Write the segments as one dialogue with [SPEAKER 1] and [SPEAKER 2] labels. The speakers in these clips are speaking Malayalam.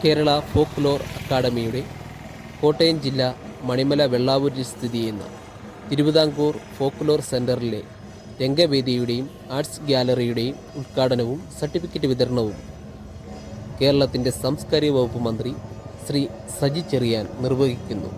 [SPEAKER 1] കേരള ഫോക്ക്ലോർ അക്കാദമിയുടെ കോട്ടയം ജില്ല മണിമല വെള്ളാവൂരിൽ സ്ഥിതി ചെയ്യുന്ന തിരുവിതാംകൂർ ഫോക്ക്ലോർ സെൻറ്ററിലെ രംഗവേദിയുടെയും ആർട്സ് ഗ്യാലറിയുടെയും ഉദ്ഘാടനവും സർട്ടിഫിക്കറ്റ് വിതരണവും കേരളത്തിൻ്റെ സാംസ്കാരിക വകുപ്പ് മന്ത്രി ശ്രീ സജി ചെറിയാൻ നിർവഹിക്കുന്നു.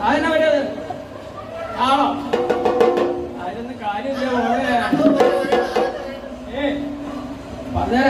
[SPEAKER 2] അതിനെ പറ്റത് ആണോ? അതിനൊന്നും കാര്യമില്ല. പറഞ്ഞേ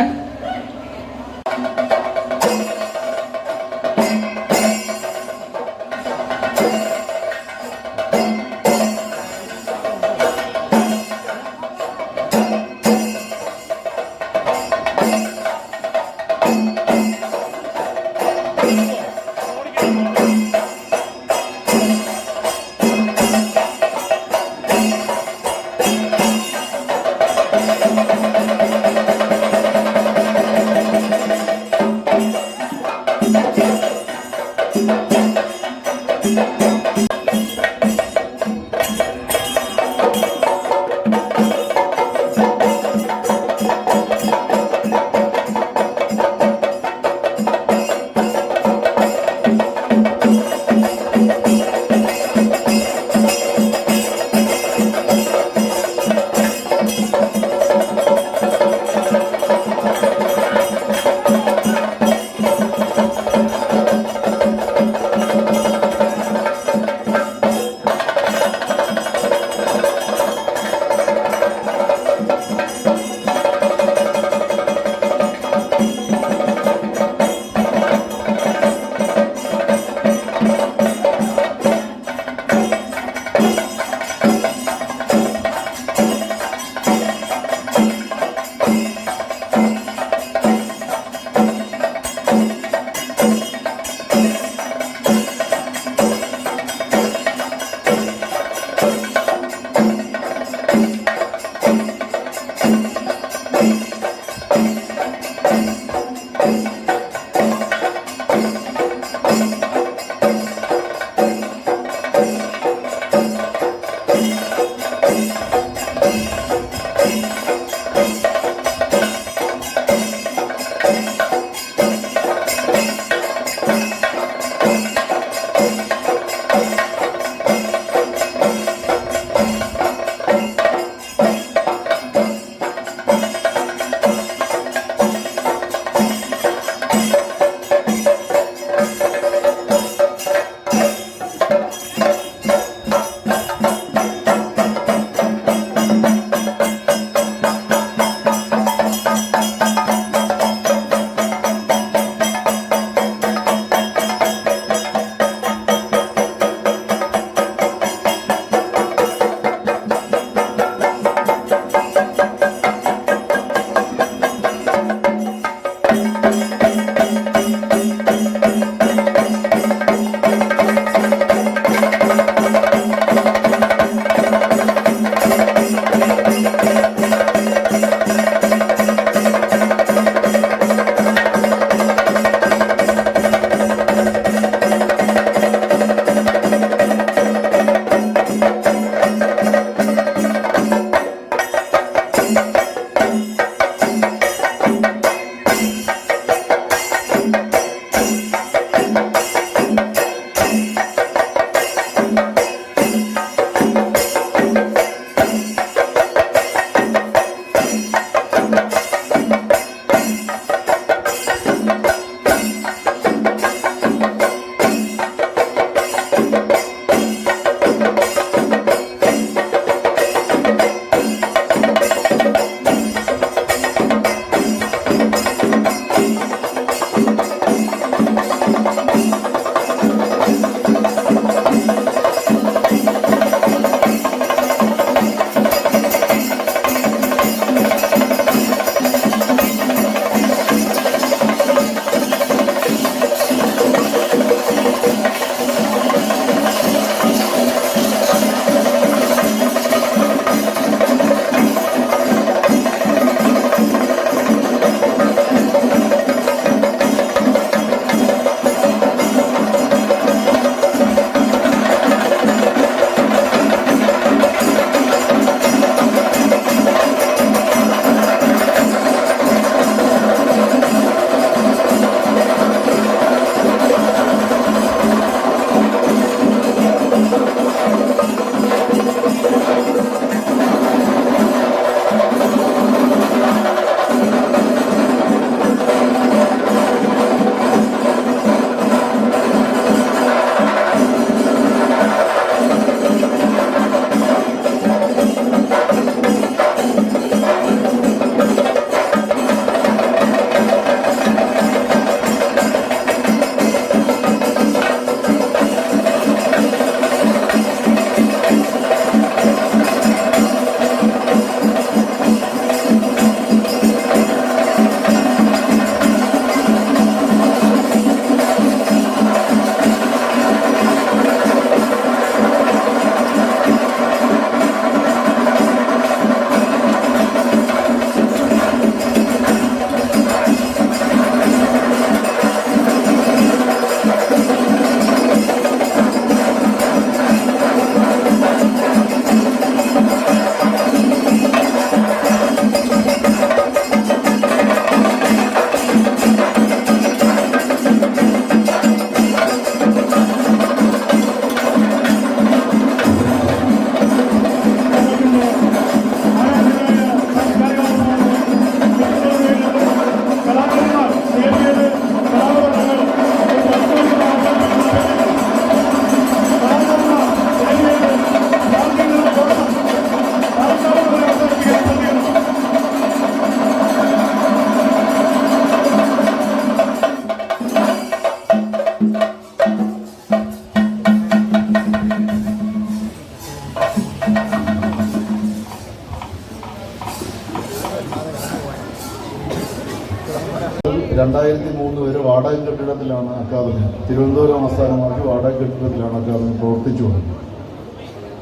[SPEAKER 3] 2003 വരെ വാടക കെട്ടിടത്തിലാണ് അക്കാദമി, തിരുവനന്തപുരം ആസ്ഥാനമാക്കി വാടക കെട്ടിടത്തിലാണ് അക്കാദമി പ്രവർത്തിച്ചു വന്നത്.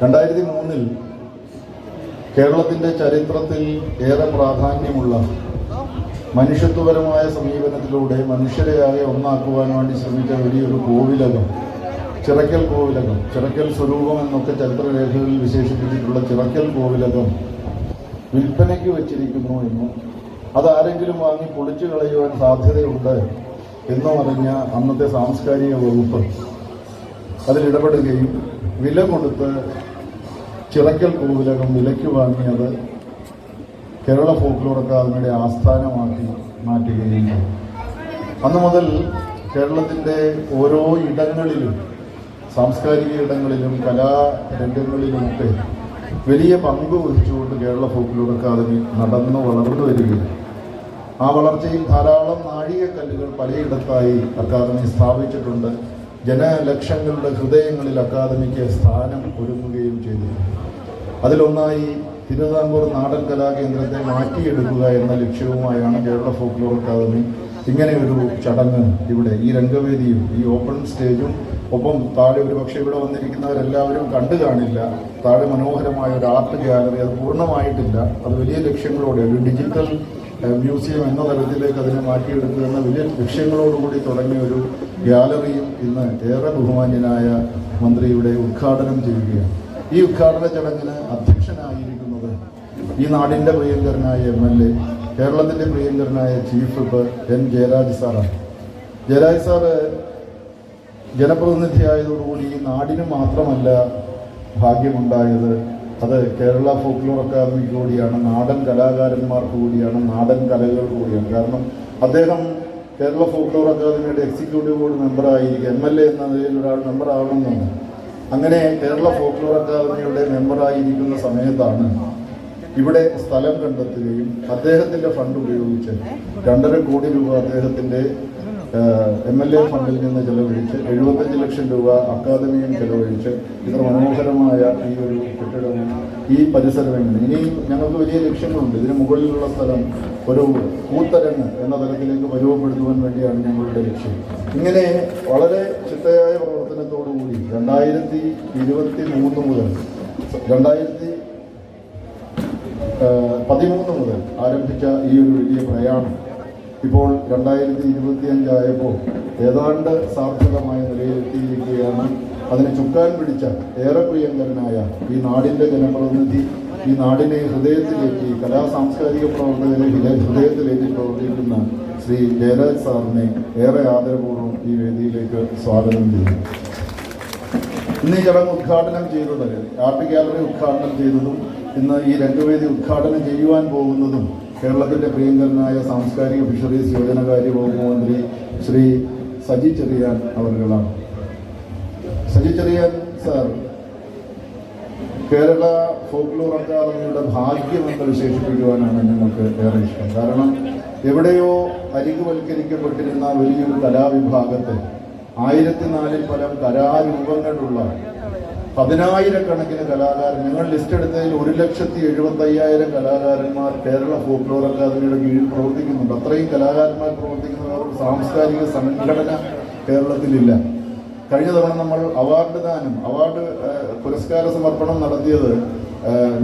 [SPEAKER 3] 2003 കേരളത്തിൻ്റെ ചരിത്രത്തിൽ ഏറെ പ്രാധാന്യമുള്ള മനുഷ്യത്വപരമായ സമീപനത്തിലൂടെ മനുഷ്യരെയാകെ ഒന്നാക്കുവാൻ വേണ്ടി ശ്രമിച്ച വലിയൊരു കോവിലകം, ചിറക്കൽ കോവിലകം, ചിറക്കൽ സ്വരൂപം എന്നൊക്കെ ചരിത്രരേഖകളിൽ വിശേഷിപ്പിച്ചിട്ടുള്ള ചിറക്കൽ കോവിലകം വിൽപ്പനയ്ക്ക് വെച്ചിരിക്കുന്നു എന്നും അതാരെങ്കിലും വാങ്ങി പൊളിച്ചു കളയുവാൻ സാധ്യതയുണ്ട് എന്നും അറിഞ്ഞ അന്നത്തെ സാംസ്കാരിക വകുപ്പ് അതിലിടപെടുകയും വില കൊടുത്ത് ചിറക്കൽ കോവിലകം വിലയ്ക്ക് വാങ്ങിയത് കേരള ഫോക്ലോർ അക്കാദമിയുടെ ആസ്ഥാനമാക്കി മാറ്റുകയും ചെയ്തു. അന്നു മുതൽ കേരളത്തിൻ്റെ ഓരോ ഇടങ്ങളിലും, സാംസ്കാരിക ഇടങ്ങളിലും കലാരംഗങ്ങളിലുമൊക്കെ വലിയ പങ്ക് വഹിച്ചുകൊണ്ട് കേരള ഫോക്ലോർ അക്കാദമി നടന്നു വളർന്നു വരികയാണ്. ആ വളർച്ചയിൽ ധാരാളം നാഴികക്കല്ലുകൾ പലയിടത്തായി അക്കാദമി സ്ഥാപിച്ചിട്ടുണ്ട്. ജനലക്ഷങ്ങളുടെ ഹൃദയങ്ങളിൽ അക്കാദമിക്ക് സ്ഥാനം ഒരുങ്ങുകയും ചെയ്തു. അതിലൊന്നായി തിരുവിതാംകൂർ നാടൻ കലാകേന്ദ്രത്തെ മാറ്റിയെടുക്കുക എന്ന ലക്ഷ്യവുമായാണ് കേരള ഫോക്ലോർ അക്കാദമി ഇങ്ങനെ ഒരു ചടങ്ങ് ഇവിടെ ഈ രംഗവേദിയും ഈ ഓപ്പൺ സ്റ്റേജും ഒപ്പം താഴെ ഒരു പക്ഷേ ഇവിടെ വന്നിരിക്കുന്നവരെല്ലാവരും കണ്ടു കാണില്ല, താഴെ മനോഹരമായ ഒരു ആർട്ട് ഗാലറി, അത് പൂർണ്ണമായിട്ടില്ല, അത് വലിയ ലക്ഷ്യങ്ങളോടെ ഒരു ഡിജിറ്റൽ മ്യൂസിയം എന്ന തരത്തിലേക്ക് അതിനെ മാറ്റിയെടുക്കുക എന്ന വലിയ ലക്ഷ്യങ്ങളോടുകൂടി തുടങ്ങിയ ഒരു ഗാലറിയും ഇന്ന് ഏറെ ബഹുമാന്യനായ മന്ത്രിയുടെ ഉദ്ഘാടനം ചെയ്യുകയാണ്. ഈ ഉദ്ഘാടന ചടങ്ങിന് അധ്യക്ഷനായിരിക്കുന്നത് ഈ നാടിൻ്റെ പ്രിയങ്കരനായ MLA, കേരളത്തിൻ്റെ പ്രിയങ്കരനായ ചീഫ് വിപ്പ് N. ജയരാജ് സാറാണ്. ജയരാജ് സാറ് ജനപ്രതിനിധിയായതോടുകൂടി ഈ നാടിന് മാത്രമല്ല ഭാഗ്യമുണ്ടായത്, അത് കേരള ഫോക്ലോർ അക്കാദമിക്ക് കൂടിയാണ്, നാടൻ കലാകാരന്മാർക്ക് കൂടിയാണ്, നാടൻ കലകൾ കൂടിയാണ്. കാരണം അദ്ദേഹം കേരള ഫോക്ലോർ അക്കാദമിയുടെ എക്സിക്യൂട്ടീവ് ബോർഡ് മെമ്പറായിരിക്കും, MLA എന്ന നിലയിൽ ഒരാൾ മെമ്പർ ആവണമെന്നുണ്ട്. അങ്ങനെ കേരള ഫോക്ലോർ അക്കാദമിയുടെ മെമ്പറായിരിക്കുന്ന സമയത്താണ് ഇവിടെ സ്ഥലം കണ്ടെത്തുകയും അദ്ദേഹത്തിൻ്റെ ഫണ്ട് ഉപയോഗിച്ച് 2.5 കോടി രൂപ അദ്ദേഹത്തിൻ്റെ MLA ഫണ്ടിൽ നിന്ന് ചെലവഴിച്ച് 75 ലക്ഷം രൂപ അക്കാദമിയും ചെലവഴിച്ച് ഇത്ര മനോഹരമായ ഈ ഒരു കെട്ടിടവും ഈ പരിസരവും ഇനിയും ഞങ്ങൾക്ക് വലിയ ലക്ഷ്യങ്ങളുണ്ട്. ഇതിന് മുകളിലുള്ള സ്ഥലം ഒരു കൂത്തരങ്ങ് എന്ന തലത്തിലേക്ക് പരുവപ്പെടുത്തുവാൻ വേണ്ടിയാണ് ഞങ്ങളുടെ ലക്ഷ്യം. ഇങ്ങനെ വളരെ ചിട്ടയായ പ്രവർത്തനത്തോടുകൂടി 2023 മുതൽ 2013 മുതൽ ആരംഭിച്ച ഈ ഒരു വലിയ പ്രയാണം ഇപ്പോൾ 2025 ആയപ്പോൾ ഏതാണ്ട് സാർത്ഥകമായ നിലയിലെത്തിയിരിക്കുകയാണ്. അതിനെ ചുക്കാൻ പിടിച്ച ഏറെ പ്രിയങ്കരനായ ഈ നാടിൻ്റെ ജനപ്രതിനിധി, ഈ നാടിനെ ഹൃദയത്തിലേക്ക്, കലാ സാംസ്കാരിക പ്രവർത്തകരെ ഹൃദയത്തിലേക്ക് പ്രവർത്തിക്കുന്ന ശ്രീ ജയരാജ് സാറിനെ ഏറെ ആദരപൂർവ്വം ഈ വേദിയിലേക്ക് സ്വാഗതം ചെയ്യുന്നു. ഇന്ന് ഈ ചടങ്ങ് ഉദ്ഘാടനം ചെയ്തത്, ആർട്ട് ഗാലറി ഉദ്ഘാടനം ചെയ്തതും ഇന്ന് ഈ രംഗവേദി ഉദ്ഘാടനം ചെയ്യുവാൻ പോകുന്നതും കേരളത്തിൻ്റെ പ്രിയങ്കരനായ സാംസ്കാരിക ഫിഷറീസ് യോജനകാര്യ വകുപ്പ് മന്ത്രി ശ്രീ സജി ചെറിയാൻ അവരുകളാണ്. സജി ചെറിയാൻ സാർ കേരള ഫോക്ലോർ അക്കാദമിയുടെ ഭാഗ്യമെന്ന് വിശേഷിപ്പിക്കുവാനാണ് ഞങ്ങൾക്ക് ഏറെ ഇഷ്ടം. കാരണം എവിടെയോ അരികുവൽക്കരിക്കപ്പെട്ടിരുന്ന വലിയൊരു കലാവിഭാഗത്തെ 1004 പരം കലാരൂപങ്ങളുള്ള 10,000-കണക്കിന് കലാകാരൻ, ഞങ്ങൾ ലിസ്റ്റ് എടുത്തതിൽ 1,75,000 കലാകാരന്മാർ കേരള ഫോക്ലോർ അക്കാദമിയുടെ കീഴിൽ പ്രവർത്തിക്കുന്നുണ്ട്. അത്രയും കലാകാരന്മാർ പ്രവർത്തിക്കുന്ന ഒരു സാംസ്കാരിക സംഘടന കേരളത്തിലില്ല. കഴിഞ്ഞ തവണ നമ്മൾ അവാർഡ് പുരസ്കാര സമർപ്പണം നടത്തിയത്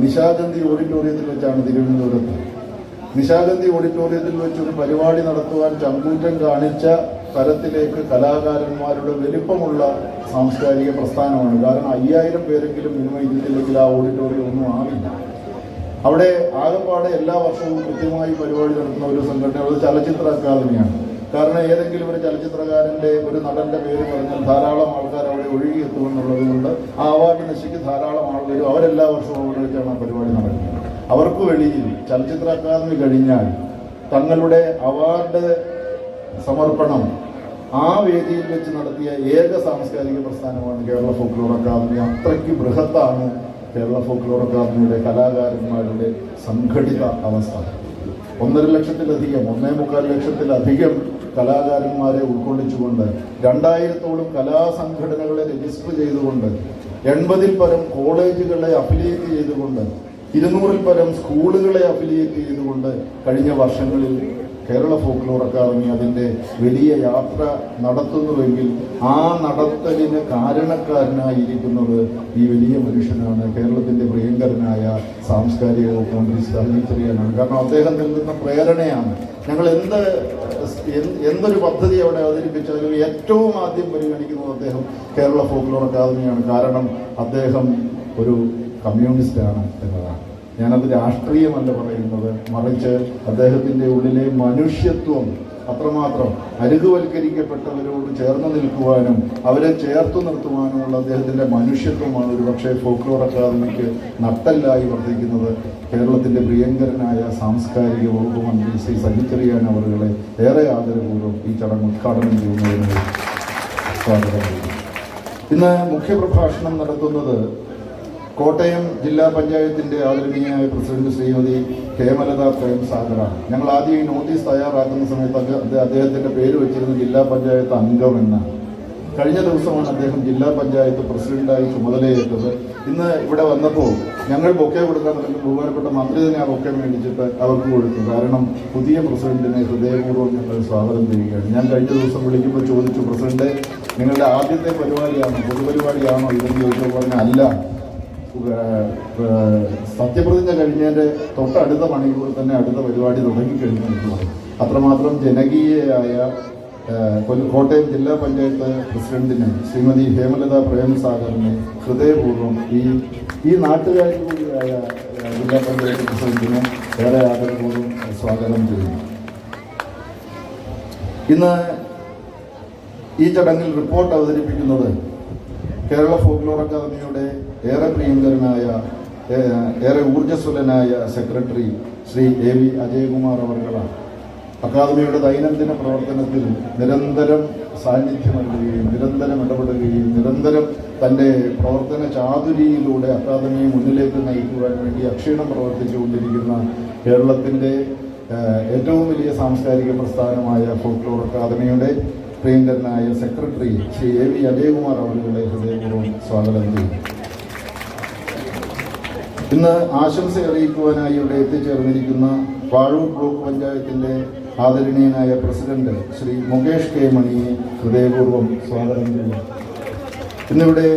[SPEAKER 3] നിശാഗന്ധി ഓഡിറ്റോറിയത്തിൽ വെച്ചാണ്, തിരുവനന്തപുരത്ത്. നിശാഗന്ധി ഓഡിറ്റോറിയത്തിൽ വെച്ചൊരു പരിപാടി നടത്തുവാൻ ചങ്കൂറ്റം കാണിച്ച തരത്തിലേക്ക് കലാകാരന്മാരുടെ വലിപ്പമുള്ള സാംസ്കാരിക പ്രസ്ഥാനമാണ്. കാരണം 5000 പേരെങ്കിലും മിനിമം ഇരുന്നില്ലെങ്കിൽ ആ ഓഡിറ്റോറിയം ഒന്നും ആവില്ല. അവിടെ ആകെപ്പാടെ എല്ലാ വർഷവും കൃത്യമായി പരിപാടി നടത്തുന്ന ഒരു സംഘടന ഒരു ചലച്ചിത്ര അക്കാദമിയാണ്. കാരണം ഏതെങ്കിലും ഒരു ചലച്ചിത്രകാരൻ്റെ, ഒരു നടൻ്റെ പേര് പറഞ്ഞാൽ ധാരാളം ആൾക്കാർ അവിടെ ഒഴുകിയെത്തുമെന്നുള്ളത് കൊണ്ട് ആ അവാർഡ് നിശ്ചയിക്ക് ധാരാളം ആൾ വരും. അവരെല്ലാ വർഷവും അവിടെ വെച്ചാണ് ആ പരിപാടി നടക്കുന്നത്. അവർക്ക് വെളിയിൽ ചലച്ചിത്ര അക്കാദമി കഴിഞ്ഞാൽ തങ്ങളുടെ അവാർഡ് സമർപ്പണം ആ വേദിയിൽ വെച്ച് നടത്തിയ ഏക സാംസ്കാരിക പ്രസ്ഥാനമാണ് കേരള ഫോക്ലോർ അക്കാദമി. അത്രയ്ക്ക് ബൃഹത്താണ് കേരള ഫോക്ലോർ അക്കാദമിയുടെ കലാകാരന്മാരുടെ സംഘടിത അവസ്ഥ. 1.5 ലക്ഷത്തിലധികം 1.25 ലക്ഷത്തിലധികം കലാകാരന്മാരെ ഉൾക്കൊള്ളിച്ചുകൊണ്ട് 2000-ഓളം കലാസംഘടനകളെ രജിസ്റ്റർ ചെയ്തുകൊണ്ട് 80-ൽ പരം കോളേജുകളെ അഫിലിയേറ്റ് ചെയ്തുകൊണ്ട് 200-ൽ പരം സ്കൂളുകളെ അഫിലിയേറ്റ് ചെയ്തുകൊണ്ട് കഴിഞ്ഞ വർഷങ്ങളിൽ കേരള ഫോക്ലോർ അക്കാദമി അതിൻ്റെ വലിയ യാത്ര നടത്തുന്നുവെങ്കിൽ ആ നടത്തലിന് കാരണക്കാരനായിരിക്കുന്നത് ഈ വലിയ മനുഷ്യനാണ്, കേരളത്തിൻ്റെ പ്രിയങ്കരനായ സാംസ്കാരിക വകുപ്പ് മന്ത്രി സഹചര്യനാണ്. കാരണം അദ്ദേഹം നൽകുന്ന പ്രേരണയാണ്. ഞങ്ങൾ എന്തൊരു പദ്ധതി അവിടെ അവതരിപ്പിച്ചാലും ഏറ്റവും ആദ്യം പരിഗണിക്കുന്നത് അദ്ദേഹം കേരള ഫോക്ലോർ അക്കാദമിയാണ്. കാരണം അദ്ദേഹം ഒരു കമ്മ്യൂണിസ്റ്റാണ് എന്നതാണ്. ഞാനത് രാഷ്ട്രീയമല്ല പറയുന്നത്, മറിച്ച് അദ്ദേഹത്തിൻ്റെ ഉള്ളിലെ മനുഷ്യത്വം അത്രമാത്രം അരികുവൽക്കരിക്കപ്പെട്ടവരോട് ചേർന്ന് നിൽക്കുവാനും അവരെ ചേർത്തു നിർത്തുവാനുമുള്ള അദ്ദേഹത്തിൻ്റെ മനുഷ്യത്വമാണ് ഒരു പക്ഷേ ഫോക്ലോർ അക്കാദമിക്ക് നട്ടെല്ലായി വർദ്ധിക്കുന്നത്. കേരളത്തിൻ്റെ പ്രിയങ്കരനായ സാംസ്കാരിക വകുപ്പ് മന്ത്രി ശ്രീ സജി ചെറിയാൻ അവരുകളെ ഏറെ ആദരപൂർവ്വം ഈ ചടങ്ങ് ഉദ്ഘാടനം ചെയ്യുന്നതിന് സ്വാഗതം ചെയ്യുന്നു. ഇന്ന് മുഖ്യപ്രഭാഷണം നടത്തുന്നത് കോട്ടയം ജില്ലാ പഞ്ചായത്തിൻ്റെ ആദരണീയനായ പ്രസിഡന്റ് ശ്രീമതി ഹേമലത പ്രേം സാഗറാണ്. ഞങ്ങൾ ആദ്യം ഈ നോട്ടീസ് തയ്യാറാക്കുന്ന സമയത്ത് അദ്ദേഹത്തിൻ്റെ പേര് വെച്ചിരുന്ന ജില്ലാ പഞ്ചായത്ത് അംഗം എന്നാണ്. കഴിഞ്ഞ ദിവസമാണ് അദ്ദേഹം ജില്ലാ പഞ്ചായത്ത് പ്രസിഡന്റായി ചുമതലയേറ്റത്. ഇന്ന് ഇവിടെ വന്നപ്പോൾ ഞങ്ങൾ ബൊക്കെ കൊടുക്കാൻ പറ്റുന്ന ബഹുമാനപ്പെട്ട മന്ത്രി തന്നെ ആ ബൊക്കെ മേടിച്ചിട്ട് അവർക്ക് കൊടുത്തു. കാരണം പുതിയ പ്രസിഡന്റിനെ ഹൃദയപൂർവ്വം ഞങ്ങൾ സ്വാഗതം ചെയ്യുകയാണ്. ഞാൻ കഴിഞ്ഞ ദിവസം വിളിക്കുമ്പോൾ ചോദിച്ചു, പ്രസിഡന്റ് നിങ്ങളുടെ ആദ്യത്തെ പരിപാടിയാണോ, പൊതുപരിപാടിയാണോ ഇതെന്ന് ചോദിച്ചപ്പോൾ പറഞ്ഞ അല്ല, സത്യപ്രതിജ്ഞ കഴിഞ്ഞതിൻ്റെ തൊട്ടടുത്ത മണിക്കൂർ തന്നെ അടുത്ത പരിപാടി തുടങ്ങിക്കഴിഞ്ഞു. അത്രമാത്രം ജനകീയയായ കോട്ടയം ജില്ലാ പഞ്ചായത്ത് പ്രസിഡന്റിനെ ശ്രീമതി ഹേമലത പ്രേം സാഗറിനെ ഹൃദയപൂർവ്വം ഈ നാട്ടുകാരി കൂടിയായ ജില്ലാ പഞ്ചായത്ത് പ്രസിഡന്റിനെ ഏറെ ആദരപൂർവ്വം സ്വാഗതം ചെയ്യുന്നു. ഇന്ന് ഈ ചടങ്ങിൽ റിപ്പോർട്ട് അവതരിപ്പിക്കുന്നത് കേരള ഫോക്ലോർ അക്കാദമിയുടെ ഏറെ പ്രിയങ്കരനായ ഏറെ ഊർജ്ജസ്വലനായ സെക്രട്ടറി ശ്രീ AV അജയകുമാർ അവർകളാണ്. അക്കാദമിയുടെ ദൈനംദിന പ്രവർത്തനത്തിൽ നിരന്തരം സാന്നിധ്യം നൽകുകയും നിരന്തരം ഇടപെടുകയും നിരന്തരം തൻ്റെ പ്രവർത്തന ചാതുരിയിലൂടെ അക്കാദമിയെ മുന്നിലേക്ക് നയിക്കുവാൻ വേണ്ടി അക്ഷീണം പ്രവർത്തിച്ചുകൊണ്ടിരിക്കുന്ന കേരളത്തിൻ്റെ ഏറ്റവും വലിയ സാംസ്കാരിക പ്രസ്ഥാനമായ ഫോക്ലോർ അക്കാദമിയുടെ പ്രിയങ്കരനായ സെക്രട്ടറി ശ്രീ AV അജയകുമാർ അവരുടെ ഹൃദയപൂർവ്വം സ്വാഗതം ചെയ്തു. ഇന്ന് ആശംസ അറിയിക്കുവാനായി ഇവിടെ എത്തിച്ചേർന്നിരിക്കുന്ന വാഴൂർ ബ്ലോക്ക് പഞ്ചായത്തിൻ്റെ ആദരണീയനായ പ്രസിഡന്റ് ശ്രീ മുകേഷ് K മണിയെ ഹൃദയപൂർവ്വം സ്വാഗതം ചെയ്യുന്നു. ഇന്നിവിടെ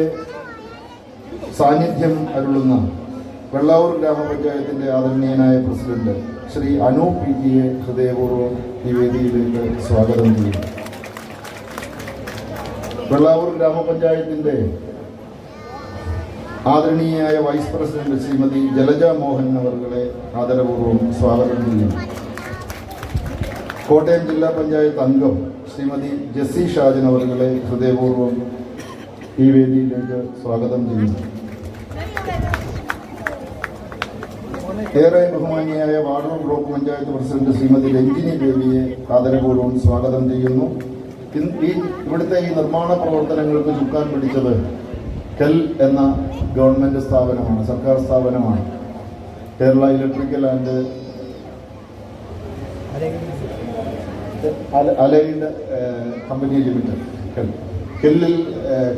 [SPEAKER 3] സാന്നിധ്യം അരുളുന്ന വെള്ളാവൂർ ഗ്രാമപഞ്ചായത്തിൻ്റെ ആദരണീയനായ പ്രസിഡന്റ് ശ്രീ അനൂപ് PTയെ ഹൃദയപൂർവ്വം ഈ വേദിയിലേക്ക് സ്വാഗതം ചെയ്യുന്നു. വെള്ളാവൂർ ഗ്രാമപഞ്ചായത്തിൻ്റെ ആദരണീയയായ വൈസ് പ്രസിഡന്റ് ശ്രീമതി ജലജ മോഹൻ അവരുടെ ആദരപൂർവ്വം സ്വാഗതം ചെയ്യുന്നു. കോട്ടയം ജില്ലാ പഞ്ചായത്ത് അംഗം ശ്രീമതി ജെസ്സി ഷാജൻ അവരുടെ ഹൃദയപൂർവ്വം ഈ വേദിയിലേക്ക് സ്വാഗതം ചെയ്യുന്നു. ഏറെ ബഹുമാനിയായ വാഴൂർ ബ്ലോക്ക് പഞ്ചായത്ത് പ്രസിഡന്റ് ശ്രീമതി രഞ്ജിനി ദേവിയെ ആദരപൂർവ്വം സ്വാഗതം ചെയ്യുന്നു. ഇവിടുത്തെ ഈ നിർമ്മാണ പ്രവർത്തനങ്ങൾക്ക് ചുക്കാൻ പിടിച്ചത് കെൽ എന്ന ഗവൺമെൻറ് സ്ഥാപനമാണ്, സർക്കാർ സ്ഥാപനമാണ്. Kerala electrical and allied company limited.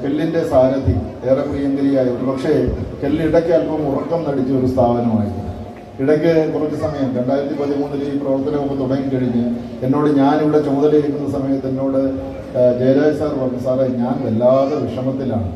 [SPEAKER 3] കെല്ലിൻ്റെ സാരഥി ഏറെ പ്രിയങ്കരിയായ ഒരു പക്ഷേ ഇടയ്ക്ക് അല്പം ഉറക്കം നടിച്ച ഒരു സ്ഥാപനമായിരുന്നു. ഇടയ്ക്ക് കുറച്ച് സമയം 2013 ഈ പ്രവർത്തനമൊക്കെ തുടങ്ങിക്കഴിഞ്ഞ് ഞാനിവിടെ ചുമതലയേൽക്കുന്ന സമയത്ത് എന്നോട് ജയരാജ് സാർ പറഞ്ഞു, സാറേ ഞാൻ വല്ലാതെ വിഷമത്തിലാണ്.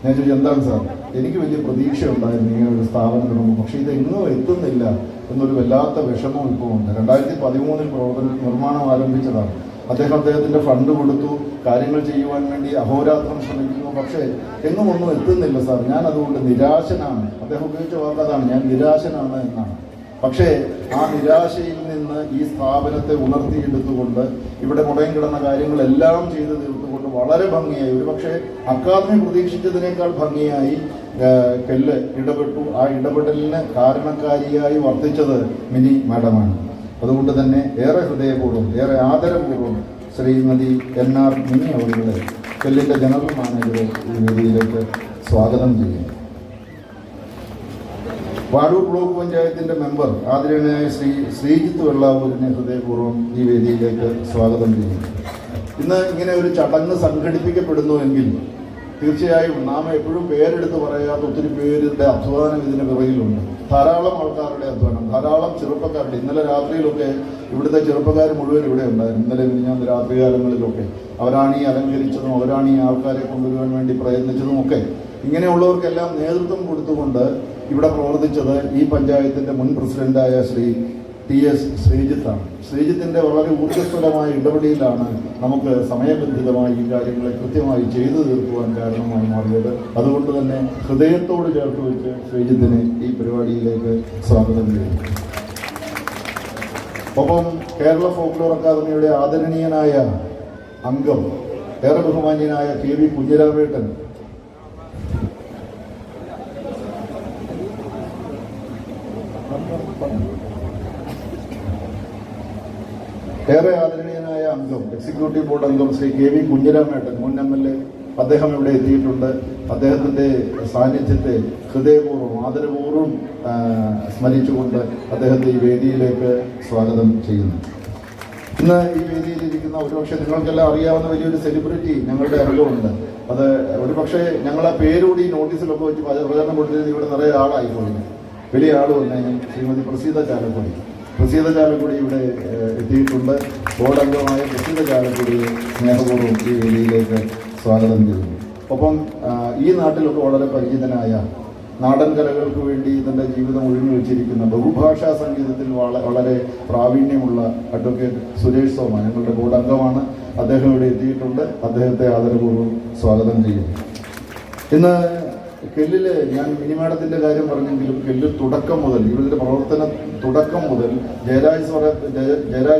[SPEAKER 3] ഞാൻ ചോദിച്ചു എന്താണ് സാർ? എനിക്ക് വലിയ പ്രതീക്ഷ ഉണ്ടായിരുന്നു ഇങ്ങനെ ഒരു സ്ഥാപനം തുടങ്ങും, പക്ഷേ ഇതെങ്ങും എത്തുന്നില്ല എന്നൊരു വല്ലാത്ത വിഷമം ഇപ്പോൾ ഉണ്ട്. 2013 നിർമ്മാണം ആരംഭിച്ചതാണ്. അദ്ദേഹത്തിൻ്റെ ഫണ്ട് കൊടുത്തു, കാര്യങ്ങൾ ചെയ്യുവാൻ വേണ്ടി അഹോരാത്രം ശ്രമിക്കുന്നു, പക്ഷേ എങ്ങും ഒന്നും എത്തുന്നില്ല സാർ, ഞാൻ അതുകൊണ്ട് നിരാശനാണ്. അദ്ദേഹം ഉപയോഗിച്ച വാക്കതാണ്, ഞാൻ നിരാശനാണ് എന്നാണ്. പക്ഷേ ആ നിരാശയിൽ നിന്ന് ഈ സ്ഥാപനത്തെ ഉണർത്തിയെടുത്തുകൊണ്ട് ഇവിടെ മുടങ്ങി കിടന്ന കാര്യങ്ങളെല്ലാം ചെയ്തു തീർത്തുകൊണ്ട് വളരെ ഭംഗിയായി, ഒരുപക്ഷെ അക്കാദമി പ്രതീക്ഷിച്ചതിനേക്കാൾ ഭംഗിയായി കെല്ല് ഇടപെട്ടു. ആ ഇടപെടലിന് കാരണക്കാരിയായി വർദ്ധിച്ചത് മിനി മാഡമാണ്. അതുകൊണ്ട് തന്നെ ഏറെ ഹൃദയപൂർവ്വം ഏറെ ആദരപൂർവ്വം ശ്രീമതി NR മിനി അവരുടെ കെല്ലിൻ്റെ ജനറൽ മാനേജറെ ഈ വേദിയിലേക്ക് സ്വാഗതം ചെയ്യുന്നു. വാഴൂർ ബ്ലോക്ക് പഞ്ചായത്തിൻ്റെ മെമ്പർ ആദരണീയനായ ശ്രീജിത്ത് വെള്ളാവൂരിനെ ഹൃദയപൂർവ്വം ഈ വേദിയിലേക്ക് സ്വാഗതം ചെയ്യുന്നു. ഇന്ന് ഇങ്ങനെ ഒരു ചടങ്ങ് സംഘടിപ്പിക്കപ്പെടുന്നുവെങ്കിൽ തീർച്ചയായും നാം എപ്പോഴും പേരെടുത്ത് പറയാത്ത ഒത്തിരി പേരുടെ അധ്വാനം ഇതിന് പിറകിലുണ്ട്. ധാരാളം ആൾക്കാരുടെ അധ്വാനം, ധാരാളം ചെറുപ്പക്കാരുടെ. ഇന്നലെ രാത്രിയിലൊക്കെ ഇവിടുത്തെ ചെറുപ്പക്കാർ മുഴുവൻ ഇവിടെ ഉണ്ടായിരുന്നു. ഇന്നലെ ഞാൻ രാത്രികാലങ്ങളിലൊക്കെ അവരാണ് ഈ അലങ്കരിച്ചതും അവരാണ് ഈ ആൾക്കാരെ കൊണ്ടുവരുവാൻ വേണ്ടി പ്രയത്നിച്ചതും ഒക്കെ. ഇങ്ങനെയുള്ളവർക്കെല്ലാം നേതൃത്വം കൊടുത്തുകൊണ്ട് ഇവിടെ പ്രവർത്തിച്ചത് ഈ പഞ്ചായത്തിൻ്റെ മുൻ പ്രസിഡന്റായ ശ്രീ TS ശ്രീജിത്താണ്. ശ്രീജിത്തിൻ്റെ വളരെ ഊർജ്ജസ്വലമായ ഇടപെടലിലാണ് നമുക്ക് സമയബന്ധിതമായി ഈ കാര്യങ്ങളെ കൃത്യമായി ചെയ്തു തീർക്കുവാൻ കാരണമായി മാറിയത്. അതുകൊണ്ട് തന്നെ ഹൃദയത്തോട് ചേർത്ത് വെച്ച് ശ്രീജിത്തിനെ ഈ പരിപാടിയിലേക്ക് സ്വാഗതം ചെയ്യുന്നു. ഒപ്പം കേരള ഫോക്ലോർ അക്കാദമിയുടെ ആദരണീയനായ അംഗം, ഏറെ ബഹുമാന്യനായ KV കുഞ്ഞിരാമേട്ടൻ, ഏറെ ആദരണീയനായ അംഗം, എക്സിക്യൂട്ടീവ് ബോർഡ് അംഗം ശ്രീ KV കുഞ്ഞിരാമേട്ടൻ, മുൻ MLA, അദ്ദേഹം ഇവിടെ എത്തിയിട്ടുണ്ട്. അദ്ദേഹത്തിൻ്റെ സാന്നിധ്യത്തെ ഹൃദയപൂർവ്വം ആദരപൂർവ്വം സ്മരിച്ചുകൊണ്ട് അദ്ദേഹത്തെ ഈ വേദിയിലേക്ക് സ്വാഗതം ചെയ്യുന്നു. ഇന്ന് ഈ വേദിയിലിരിക്കുന്ന ഒരുപക്ഷെ നിങ്ങൾക്കെല്ലാം അറിയാവുന്ന വലിയൊരു സെലിബ്രിറ്റി ഞങ്ങളുടെ അരികിലുണ്ട്. അത് ഒരുപക്ഷെ ഞങ്ങളെ പേരുകൂടി നോട്ടീസിലൊക്കെ വെച്ച് പ്രചരണം കൊടുത്തിരുന്നത് ഇവിടെ നിറയെ ആളായിപ്പോയി. വലിയ ആൾ വന്നതിന് ശ്രീമതി പ്രസീത ചാലക്കുടി ഇവിടെ എത്തിയിട്ടുണ്ട്. ബോർഡ് അംഗമായ പ്രസീത ചാലക്കുടിയെ സ്നേഹപൂർവ്വം ഈ വേദിയിലേക്ക് സ്വാഗതം ചെയ്യുന്നു. ഒപ്പം ഈ നാട്ടിലൊക്കെ വളരെ പരിചിതനായ, നാടൻ കലകൾക്ക് വേണ്ടി തൻ്റെ ജീവിതം ഒഴിഞ്ഞു വെച്ചിരിക്കുന്ന, ബഹുഭാഷാ സംഗീതത്തിൽ വളരെ പ്രാവീണ്യമുള്ള അഡ്വക്കേറ്റ് സുരേഷ് സോമ ഞങ്ങളുടെ ബോർഡ് അംഗമാണ്. അദ്ദേഹം ഇവിടെ എത്തിയിട്ടുണ്ട്. അദ്ദേഹത്തെ ആദരപൂർവ്വം സ്വാഗതം ചെയ്യുന്നു. ഇന്ന് കെല്ലിൽ ഞാൻ മിനിമാഡത്തിൻ്റെ കാര്യം പറഞ്ഞെങ്കിലും കെല്ലിൽ തുടക്കം മുതൽ, ഇവരുടെ പ്രവർത്തന തുടക്കം മുതൽ ജയരാജ്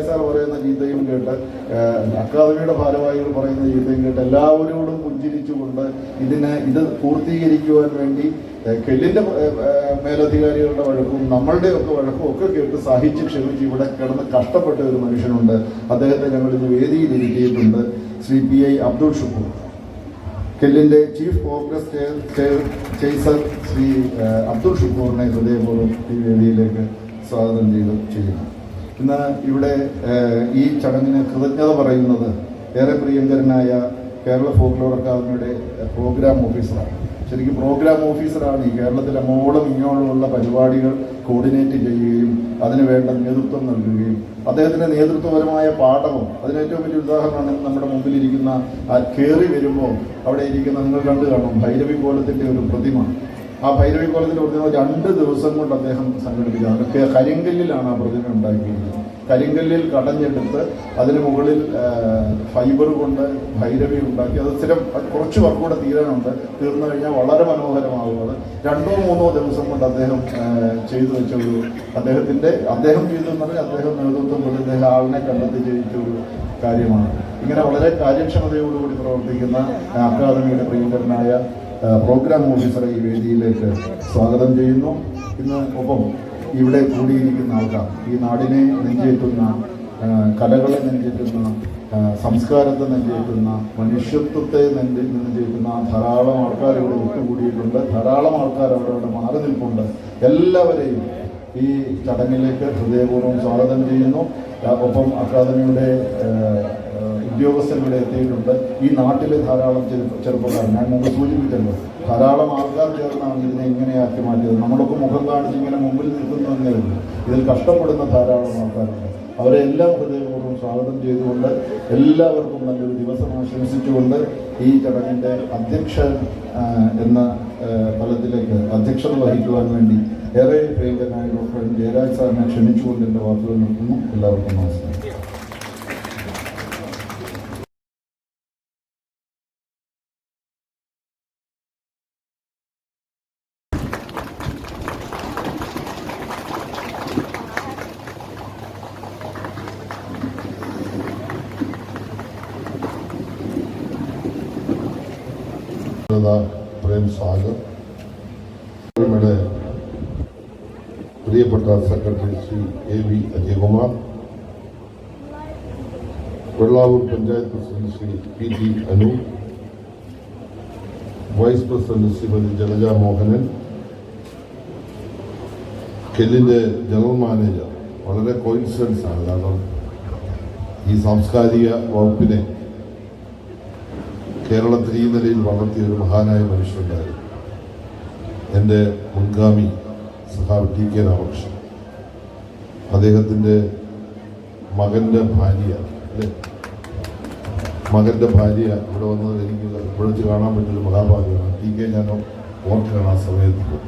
[SPEAKER 3] സാർ പറയുന്ന ചീത്തയും കേട്ട്, അക്കാദമിയുടെ ഭാരവാഹികൾ പറയുന്ന ചീത്തയും കേട്ട് എല്ലാവരോടും പുഞ്ചിരിച്ചുകൊണ്ട് ഇത് പൂർത്തീകരിക്കുവാൻ വേണ്ടി കെല്ലിൻ്റെ മേലധികാരികളുടെ വഴക്കും നമ്മളുടെയൊക്കെ വഴക്കും ഒക്കെ കേട്ട് സഹിച്ച് ക്ഷമിച്ച് ഇവിടെ കിടന്ന് കഷ്ടപ്പെട്ട ഒരു മനുഷ്യനുണ്ട്. അദ്ദേഹത്തെ ഞങ്ങൾ ഇന്ന് വേദിയിലിരിക്കിയിട്ടുണ്ട്. ശ്രീ PI അബ്ദുൾ ഷുക്കൂർ, കെല്ലിൻ്റെ ചീഫ് കോൺഗ്രസ് ചെയർസർ ശ്രീ അബ്ദുൾ ഷുക്കൂറിനെ ഹൃദയപൂർവ്വം ഈ വേദിയിലേക്ക് സ്വാഗതം ചെയ്യുന്നു. ഇന്ന് ഇവിടെ ഈ ചടങ്ങിന് കൃതജ്ഞത പറയുന്നത് ഏറെ പ്രിയങ്കരനായ കേരള ഫോക്ലോർ അക്കാദമിയുടെ പ്രോഗ്രാം ഓഫീസറാണ്. ശരിക്കും പ്രോഗ്രാം ഓഫീസറാണ് ഈ കേരളത്തിലെ അങ്ങോളം ഇങ്ങോളമുള്ള പരിപാടികൾ കോർഡിനേറ്റ് ചെയ്യുകയും അതിന് വേണ്ട നേതൃത്വം നൽകുകയും അദ്ദേഹത്തിൻ്റെ നേതൃത്വപരമായ പാഠവും അതിനേറ്റവും വലിയ ഉദാഹരണമാണ് നമ്മുടെ മുമ്പിലിരിക്കുന്ന കയറി വരുമ്പോൾ അവിടെ ഇരിക്കുന്ന, നിങ്ങൾ കണ്ടു കാണും, ഭൈരവി കോലത്തിൻ്റെ ഒരു പ്രതിമ. ആ ഭൈരവി കോലത്തിൻ്റെ പ്രതിമ 2 ദിവസം കൊണ്ട് അദ്ദേഹം സംഘടിപ്പിച്ചതാണ്. കരിങ്കല്ലിലാണ് ആ പ്രതിമ ഉണ്ടാക്കിയിരിക്കുന്നത്. കരിങ്കല്ലിൽ കടഞ്ഞെടുത്ത് അതിന് മുകളിൽ ഫൈബർ കൊണ്ട് ഭൈരവി ഉണ്ടാക്കി. അത് കുറച്ച് വർക്ക് കൂടെ തീർന്നു കഴിഞ്ഞാൽ വളരെ മനോഹരമാകും. അത് 2-3 ദിവസം കൊണ്ട് അദ്ദേഹം ചെയ്തു വെച്ച ഒരു അദ്ദേഹം ചെയ്തെന്ന് പറഞ്ഞാൽ അദ്ദേഹം നേതൃത്വം കൊടുത്ത ആളിനെ കണ്ടെത്തി ചെയ്യിച്ച ഒരു കാര്യമാണ്. ഇങ്ങനെ വളരെ കാര്യക്ഷമതയോടുകൂടി പ്രവർത്തിക്കുന്ന അക്കാദമിയുടെ പ്രിയങ്കരനായ പ്രോഗ്രാം ഓഫീസറെ ഈ വേദിയിലേക്ക് സ്വാഗതം ചെയ്യുന്നു. ഇന്ന് ഒപ്പം ഇവിടെ കൂടിയിരിക്കുന്ന ആൾക്കാർ, ഈ നാടിനെ നെഞ്ചേറ്റുന്ന, കലകളെ നെഞ്ചേറ്റുന്ന, സംസ്കാരത്തെ നെഞ്ചേറ്റുന്ന, മനുഷ്യത്വത്തെ നെഞ്ചേറ്റുന്ന ധാരാളം ആൾക്കാർ ഇവിടെ ഒത്തുകൂടിയിട്ടുണ്ട്. ധാരാളം ആൾക്കാർ അവിടെ മാറി നിൽപ്പുണ്ട്. എല്ലാവരെയും ഈ ചടങ്ങിലേക്ക് ഹൃദയപൂർവ്വം സ്വാഗതം ചെയ്യുന്നു. ഒപ്പം അക്കാദമിയുടെ ഉദ്യോഗസ്ഥരിവിടെ എത്തിയിട്ടുണ്ട്. ഈ നാട്ടിലെ ധാരാളം ചെറുപ്പക്കാർ, ഞാൻ മുമ്പ് സൂചിപ്പിച്ചല്ലോ, ധാരാളം ആൾക്കാർ ചേർന്നാണ് ഇതിനെ ഇങ്ങനെയാക്കി മാറ്റിയത്. നമ്മളൊക്കെ മുഖം കാണിച്ച് ഇങ്ങനെ മുമ്പിൽ നിൽക്കുന്നതേ ഉള്ളൂ. ഇതിൽ കഷ്ടപ്പെടുന്ന ധാരാളം ആൾക്കാരുണ്ട്. അവരെ എല്ലാം ഹൃദയപൂർവ്വം സ്വാഗതം ചെയ്തുകൊണ്ട് എല്ലാവർക്കും നല്ലൊരു ദിവസം ആശംസിച്ചുകൊണ്ട് ഈ ചടങ്ങിൻ്റെ അധ്യക്ഷൻ എന്ന തലത്തിലേക്ക് അധ്യക്ഷത വഹിക്കുവാൻ വേണ്ടി ഏറെ പ്രിയങ്കരനായ ഡോക്ടർ ജയരാജ് സാറിനെ ക്ഷണിച്ചുകൊണ്ട് എൻ്റെ വാക്കുകൾ നിർത്തുന്നു. എല്ലാവർക്കും നമസ്കാരം.
[SPEAKER 4] പ്രേം സാഗർ, നമ്മുടെ പ്രിയപ്പെട്ട secretary Shri AV Ajayakumar, Vellavoor panchayat president Shri PT Anu, vice president Shrimati Jalaja Mohanan, കെല്ലിൻ്റെ ജനറൽ മാനേജർ. വളരെ കോയിൻസിഡൻസ് ആണ്, കാരണം ഈ സാംസ്കാരിക വകുപ്പിനെ കേരളത്തിൽ ഈ നിലയിൽ വളർത്തിയ ഒരു മഹാനായ മനുഷ്യനുണ്ടായിരുന്നു. എൻ്റെ മുൻഗാമി സഖാവ് ടി.കെ. രാമകൃഷ്ണൻ. അദ്ദേഹത്തിൻ്റെ മകൻ്റെ ഭാര്യ ഇവിടെ വന്നത് എനിക്ക് വിളിച്ച് കാണാൻ പറ്റിയൊരു മഹാഭാഗ്യമാണ്. ടി.കെ. ഞാൻ ഓർക്കുകയാണ് ആ സമയത്ത്.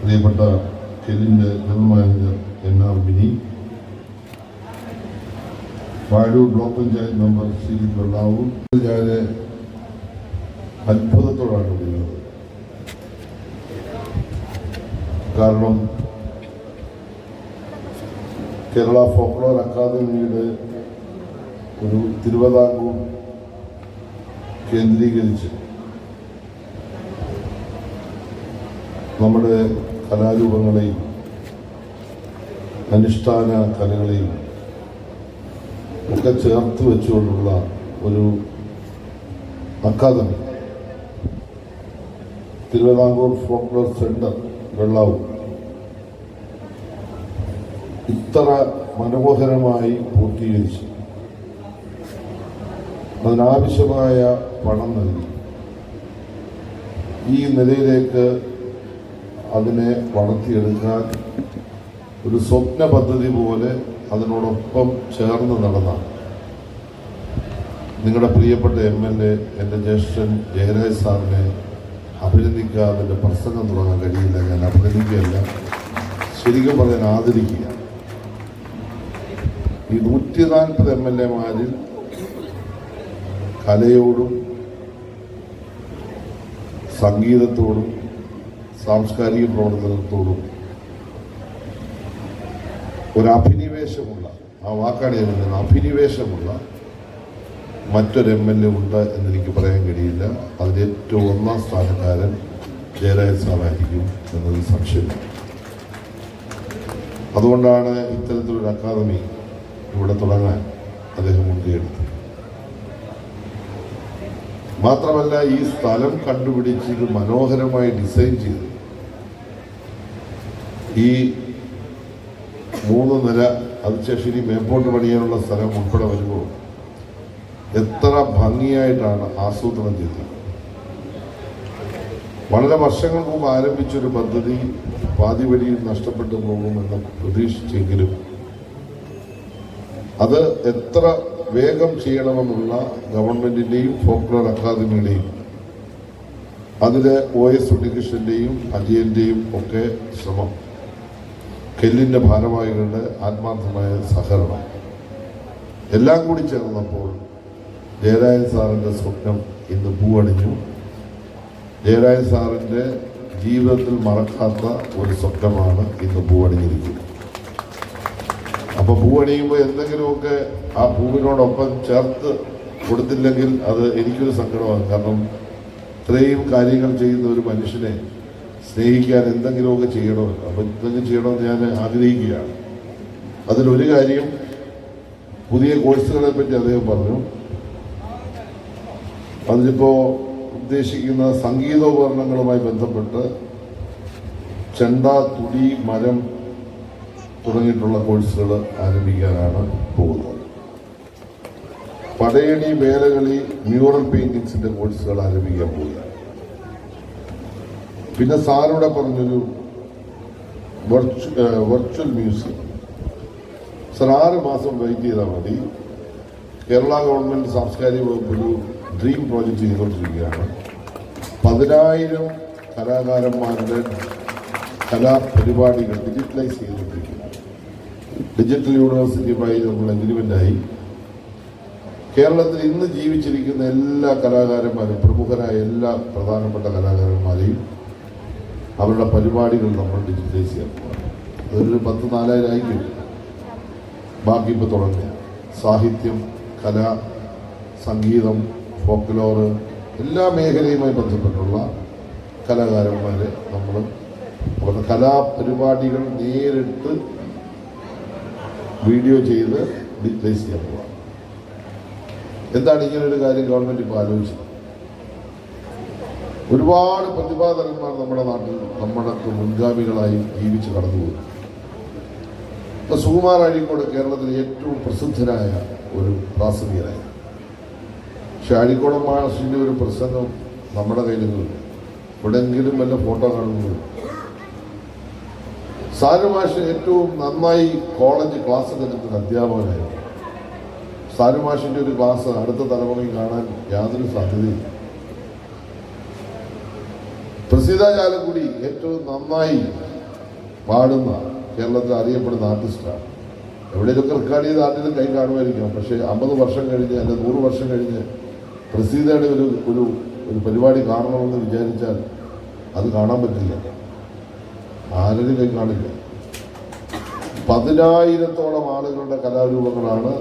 [SPEAKER 4] പ്രിയപ്പെട്ട കെല്ലിൻ്റെ general manager N.R. Mini, Vazhoor block panchayat member Shri Vellavoor. ഞാൻ അത്ഭുതത്തോടാണ് വിടുന്നത്. കാരണം കേരള ഫോക്ലോർ അക്കാദമിയുടെ ഒരു തിരുവിതാംകൂർ കേന്ദ്രീകരിച്ച് നമ്മുടെ കലാരൂപങ്ങളെയും അനുഷ്ഠാന കലകളെയും ഒക്കെ ചേർത്ത് വെച്ചുകൊണ്ടുള്ള ഒരു academy Thiruvithamkoor folklore centre Vellavoor ഇത്ര മനോഹരമായി പൂർത്തീകരിച്ചു. അതിനാവശ്യമായ പണം നൽകി ഈ നിലയിലേക്ക് അതിനെ വളർത്തിയെടുക്കാൻ ഒരു സ്വപ്ന പദ്ധതി പോലെ അതിനോടൊപ്പം ചേർന്ന് നടന്ന നിങ്ങളുടെ പ്രിയപ്പെട്ട MLA എൻ്റെ ജ്യേഷ്ഠൻ ജയരാജ് സാറിനെ അഭിനന്ദിക്കാതെ എൻ്റെ പ്രസംഗം തുടങ്ങാൻ കഴിയില്ല. ഞാൻ അഭിനന്ദിക്കുകയല്ല, ശരിക്കും പറയാൻ ആദരിക്കുക. ഈ 140 MLA-മാരിൽ കലയോടും സംഗീതത്തോടും സാംസ്കാരിക പ്രവർത്തനത്തോടും ഒരഭിനിവേശമുള്ള, ആ വാക്കാണ് ഞാൻ പറയുന്നത്, അഭിനിവേശമുള്ള മറ്റൊരു MLA ഉണ്ട് എന്നെനിക്ക് പറയാൻ കഴിയില്ല. അതിൽ ഏറ്റവും ഒന്നാം സ്ഥാനക്കാരൻ ജയരാജ് സാറായിരിക്കും എന്നതിൽ സംശയമില്ല. അതുകൊണ്ടാണ് ഇത്തരത്തിലൊരു അക്കാദമി ഇവിടെ തുടങ്ങാൻ അദ്ദേഹം മുൻകൈയെടുത്തത്. മാത്രമല്ല ഈ സ്ഥലം കണ്ടുപിടിച്ച് ഇത് മനോഹരമായി ഡിസൈൻ ചെയ്ത് ഈ 3 നില അതിനുശേഷം മേപ്പോട്ട് പണിയാനുള്ള സ്ഥലം ഉൾപ്പെടെ വരുമ്പോൾ എത്ര ഭംഗിയായിട്ടാണ് ആസൂത്രണം ചെയ്തത്. വളരെ വർഷങ്ങൾക്ക് മുമ്പ് ആരംഭിച്ചൊരു പദ്ധതി പാതി വഴിയിൽ നഷ്ടപ്പെട്ടു പോകുമെന്ന് പ്രതീക്ഷിച്ചെങ്കിലും അത് എത്ര വേഗം ചെയ്യണമെന്നുള്ള ഗവൺമെന്റിന്റെയും ഫോക്ലോർ അക്കാദമിയുടെയും അതിൽ OS ഉണ്ണികൃഷ്ണന്റെയും അജയന്റെയും ഒക്കെ ശ്രമം, കെല്ലിൻ്റെ ഭാരവാഹികളുടെ ആത്മാർത്ഥമായ സഹകരണം എല്ലാം കൂടി ചേർന്നപ്പോൾ ജയരാജൻ സാറിൻ്റെ സ്വപ്നം ഇന്ന് പൂവണിഞ്ഞു. ജയരാജൻ സാറിൻ്റെ ജീവിതത്തിൽ മറക്കാത്ത ഒരു സ്വപ്നമാണ് ഇന്ന് പൂവണിഞ്ഞിരിക്കുന്നത്. അപ്പോൾ പൂവണിയുമ്പോൾ എന്തെങ്കിലുമൊക്കെ ആ പൂവിനോടൊപ്പം ചേർത്ത് കൊടുത്തില്ലെങ്കിൽ അത് എനിക്കൊരു സങ്കടമാണ്. കാരണം ഇത്രയും കാര്യങ്ങൾ ചെയ്യുന്ന ഒരു മനുഷ്യനെ സ്നേഹിക്കാൻ എന്തെങ്കിലുമൊക്കെ ചെയ്യണമല്ലോ. അപ്പം എന്തെങ്കിലും ചെയ്യണമെന്ന് ഞാൻ ആഗ്രഹിക്കുകയാണ്. അതിലൊരു കാര്യം, പുതിയ കോഴ്സുകളെ പറ്റി അദ്ദേഹം പറഞ്ഞു. അതിലിപ്പോൾ ഉദ്ദേശിക്കുന്ന സംഗീതോപകരണങ്ങളുമായി ബന്ധപ്പെട്ട് ചെണ്ട, തുടി, മരം തുടങ്ങിയിട്ടുള്ള കോഴ്സുകൾ ആരംഭിക്കാനാണ് പോകുന്നത്. പടയണി, വേലകളി, മ്യൂറൽ പെയിന്റിങ്സിന്റെ കോഴ്സുകൾ ആരംഭിക്കാൻ പോവുകയാണ്. പിന്നെ സാറിവിടെ പറഞ്ഞൊരു വെർച്വൽ മ്യൂസിയം. സർ 6 മാസം വെയിറ്റ് ചെയ്താൽ മതി. കേരള ഗവൺമെന്റ് സാംസ്കാരിക വകുപ്പ് ഒരു ഡ്രീം പ്രോജക്റ്റ് ചെയ്തുകൊണ്ടിരിക്കുകയാണ്. 10,000 കലാകാരന്മാരുടെ കലാപരിപാടികൾ ഡിജിറ്റലൈസ് ചെയ്തുകൊണ്ടിരിക്കുകയാണ്. ഡിജിറ്റൽ യൂണിവേഴ്സിറ്റിയുമായി നമ്മൾ എഗ്രിമെൻ്റായി. കേരളത്തിൽ ഇന്ന് ജീവിച്ചിരിക്കുന്ന എല്ലാ കലാകാരന്മാരും, പ്രമുഖരായ എല്ലാ പ്രധാനപ്പെട്ട കലാകാരന്മാരെയും അവരുടെ പരിപാടികൾ നമ്മൾ ഡിജിറ്റലൈസ് ചെയ്യാൻ പോകും. അതൊരു 10,000-4,000 ആയിരിക്കും. ബാക്കി ഇപ്പോൾ തുടങ്ങുക. സാഹിത്യം, കല, സംഗീതം, ഫോക്ലോറ്, എല്ലാ മേഖലയുമായി ബന്ധപ്പെട്ടുള്ള കലാകാരന്മാരെ നമ്മൾ അവരുടെ കലാപരിപാടികൾ നേരിട്ട് വീഡിയോ ചെയ്ത് ഡിജിറ്റലൈസ് ചെയ്യാൻ പോവാം. എന്താണ് ഇങ്ങനൊരു കാര്യം ഗവൺമെന്റ് ഇപ്പോൾ ആലോചിച്ചത്? ഒരുപാട് പ്രതിഭാധനന്മാർ നമ്മുടെ നാട്ടിൽ നമ്മുടെ മുൻഗാമികളായി ജീവിച്ച് കടന്നുപോയി. ഇപ്പൊ സുകുമാർ അഴീക്കോട് കേരളത്തിലെ ഏറ്റവും പ്രസിദ്ധനായ ഒരു പ്രാസംഗികനായി. ഷാരിക്കോടൻ മാഷിൻ്റെ ഒരു പ്രസംഗം നമ്മുടെ കയ്യിലുണ്ട്. എവിടെയെങ്കിലും വല്ല ഫോട്ടോ കാണുന്നത് സാനു മാഷ് ഏറ്റവും നന്നായി കോളേജ് ക്ലാസ് എടുക്കുന്ന അധ്യാപകനായിരുന്നു. സാനു മാഷിൻ്റെ ഒരു ക്ലാസ് അടുത്ത തലമുറയിൽ കാണാൻ യാതൊരു സാധ്യതയില്ല. പ്രസീത ചാലക്കുടി ഏറ്റവും നന്നായി പാടുന്ന കേരളത്തിൽ അറിയപ്പെടുന്ന ആർട്ടിസ്റ്റാണ്. എവിടെയൊക്കെ റെക്കോർഡ് ചെയ്ത് ആദ്യം കൈ കാണുമായിരിക്കും. പക്ഷേ 50 വർഷം കഴിഞ്ഞ് അല്ലെങ്കിൽ 100 വർഷം കഴിഞ്ഞ് പ്രസീതയുടെ ഒരു പരിപാടി കാണണമെന്ന് വിചാരിച്ചാൽ അത് കാണാൻ പറ്റില്ല, ആരും കൈ കാണില്ല. 10,000-ഓളം ആളുകളുടെ കലാരൂപങ്ങളാണ്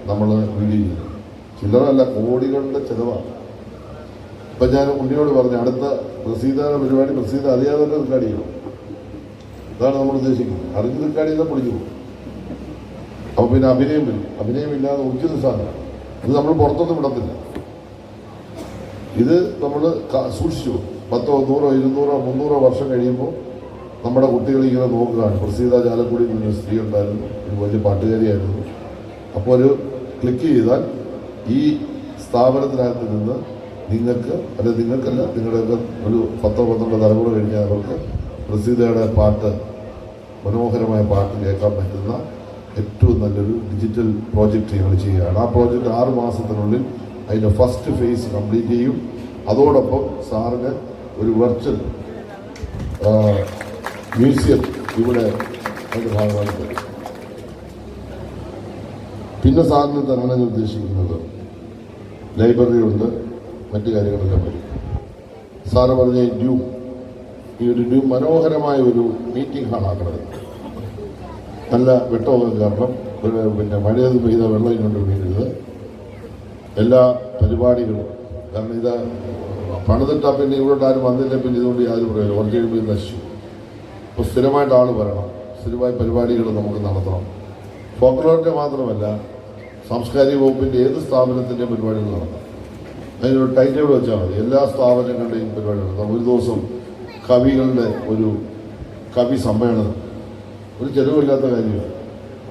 [SPEAKER 4] നമ്മൾ വീഡിയോ ചെയ്യുന്നത്. ചില്ലറല്ല, കോടികളുടെ ചിലവാണ്. ഇപ്പം ഞാൻ ഉണ്ണിയോട് പറഞ്ഞു, അടുത്ത പ്രസീതയുടെ പരിപാടി പ്രസീത അറിയാതെ തന്നെ റെക്കോർഡ് ചെയ്യണം. അതാണ് നമ്മൾ ഉദ്ദേശിക്കുന്നത്. അറിഞ്ഞ് റെക്കോർഡ് ചെയ്താൽ പൊളിച്ചു പോകും. അപ്പോൾ പിന്നെ അഭിനയം വരും. അഭിനയമില്ലാതെ ഒറിജിനൽ സാധനം ഇത് നമ്മൾ പുറത്തൊന്നും വിടത്തില്ല. ഇത് നമ്മൾ സൂക്ഷിച്ചു 10, 100, 200, 300 വർഷം കഴിയുമ്പോൾ നമ്മുടെ കുട്ടികൾ ഇങ്ങനെ നോക്കുകയാണ്. പ്രസീത ചാലക്കുടി ഒരു സ്ത്രീ ഉണ്ടായിരുന്നു, ഒരു വലിയ പാട്ടുകാരിയായിരുന്നു. അപ്പോൾ ഒരു ക്ലിക്ക് ചെയ്താൽ ഈ സ്ഥാപനത്തിനകത്ത് നിന്ന് നിങ്ങൾക്കല്ല നിങ്ങളുടെയൊക്കെ ഒരു 10, 12 തലമുറ കഴിഞ്ഞാൽ അവർക്ക് പ്രസീതയുടെ പാട്ട്, മനോഹരമായ പാട്ട് കേൾക്കാൻ പറ്റുന്ന ഏറ്റവും നല്ലൊരു ഡിജിറ്റൽ പ്രോജക്റ്റ് ഞങ്ങൾ ചെയ്യുകയാണ്. ആ പ്രോജക്റ്റ് 6 മാസത്തിനുള്ളിൽ അതിൻ്റെ ഫസ്റ്റ് ഫേസ് കംപ്ലീറ്റ് ചെയ്യും. അതോടൊപ്പം സാറിന് ഒരു വെർച്വൽ മ്യൂസിയം ഇവിടെ അതിൻ്റെ ഭാഗമായി തരും. പിന്നെ സാറിന് തരാനാണ് ഉദ്ദേശിക്കുന്നത് ലൈബ്രറി ഉണ്ട്, മറ്റു കാര്യങ്ങളെല്ലാം വരും. സാറ് പറഞ്ഞ ഈ ഒരു ഡ്യൂം മനോഹരമായ ഒരു മീറ്റിംഗ് ഹാളാക്കണത്. നല്ല വെട്ടമൊക്കെ കാരണം പിന്നെ മഴയത് പെയ്ത വെള്ളം കൊണ്ട് വീഴരുത്. എല്ലാ പരിപാടികളും കാരണം ഇത് പണിതിട്ടാൽ പിന്നെ ഇവിടോട്ട് ആരും വന്നില്ല, പിന്നെ ഇതുകൊണ്ട് യാതൊരു പ്രയോജനം. കുറച്ച് കഴിയുമ്പോൾ ഇത് നശിച്ചു. അപ്പോൾ സ്ഥിരമായിട്ട് ആൾ വരണം, സ്ഥിരമായ പരിപാടികൾ നമുക്ക് നടത്തണം. ഫോക്ലോറിൻ്റെ മാത്രമല്ല, സാംസ്കാരിക വകുപ്പിൻ്റെ ഏത് സ്ഥാപനത്തിൻ്റെയും പരിപാടികൾ നടത്താം. അതിനൊരു ടൈം ടേബിൾ വെച്ചാൽ മതി. എല്ലാ സ്ഥാപനങ്ങളുടെയും പരിപാടി നടത്താം. ഒരു ദിവസം കവികളുടെ ഒരു കവി സമ്മേളനം, ഒരു ചെലവില്ലാത്ത കാര്യമാണ്.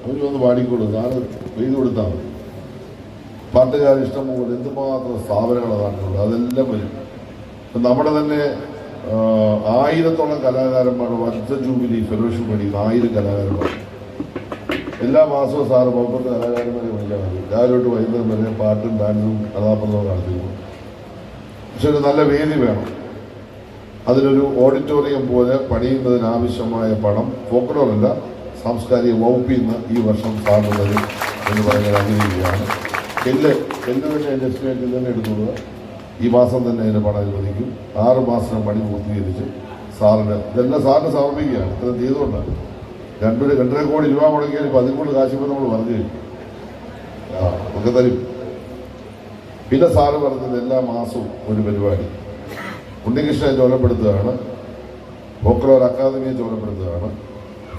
[SPEAKER 4] അവർ വന്ന് പാടിക്കൊടുക്കും, നാളെ എഴുതി കൊടുത്താൽ മതി. പാട്ടുകാർ ഇഷ്ടം പോലെ എന്തുമാത്രം സ്ഥാപനങ്ങൾ അതാണുള്ളത്, അതെല്ലാം വരും. നമ്മുടെ തന്നെ 1000-ഓളം കലാകാരന്മാർ വർദ്ധ ജൂബിലി ഫെലോഷിപ്പ് പഠിക്കുന്ന 1000 കലാകാരന്മാർ. എല്ലാ മാസവും സാറ് 30 കലാകാരന്മാരെ വിളിക്കാൻ മതി. രാവിലെ തൊട്ട് വൈകുന്നേരം വരെ പാട്ടും ഡാൻസും കഥാപ്രസവവും നടത്തിയിരുന്നു. പക്ഷെ ഒരു നല്ല വേദി വേണം. അതിനൊരു ഓഡിറ്റോറിയം പോലെ പണിയുന്നതിനാവശ്യമായ പണം ഫോക്ലോറല്ല, സാംസ്കാരിക വകുപ്പിൽ നിന്ന് ഈ വർഷം സാറിന് തരും എന്ന് പറയുന്നത് ആഗ്രഹിക്കുകയാണ്. എല്ല് തന്നെ അതിൻ്റെ എസ്റ്റിമേറ്റിൽ തന്നെ എടുത്തുള്ളത്. ഈ മാസം തന്നെ അതിൻ്റെ പണം അനുവദിക്കും. 6 മാസം പണി പൂർത്തീകരിച്ച് സാറിന് ഇതെല്ലാം സാറിന് സമർപ്പിക്കുകയാണ്. ഇത്രയും ചെയ്തുകൊണ്ടാണ് 2.5 കോടി രൂപ മുടക്കിയാൽ ഇപ്പം അതിൽ കൂടുതൽ കാശിപ്പോൾ നമ്മൾ പറഞ്ഞു കഴിഞ്ഞു. ഒക്കെ തരും. പിന്നെ സാറ് പറഞ്ഞത് എല്ലാ മാസവും ഒരു പരിപാടി ഉണ്ണികൃഷ്ണനെ ചുമതലപ്പെടുത്തുകയാണ്, ഫോക്ലോർ അക്കാദമിയെ ചുമതലപ്പെടുത്തുകയാണ്.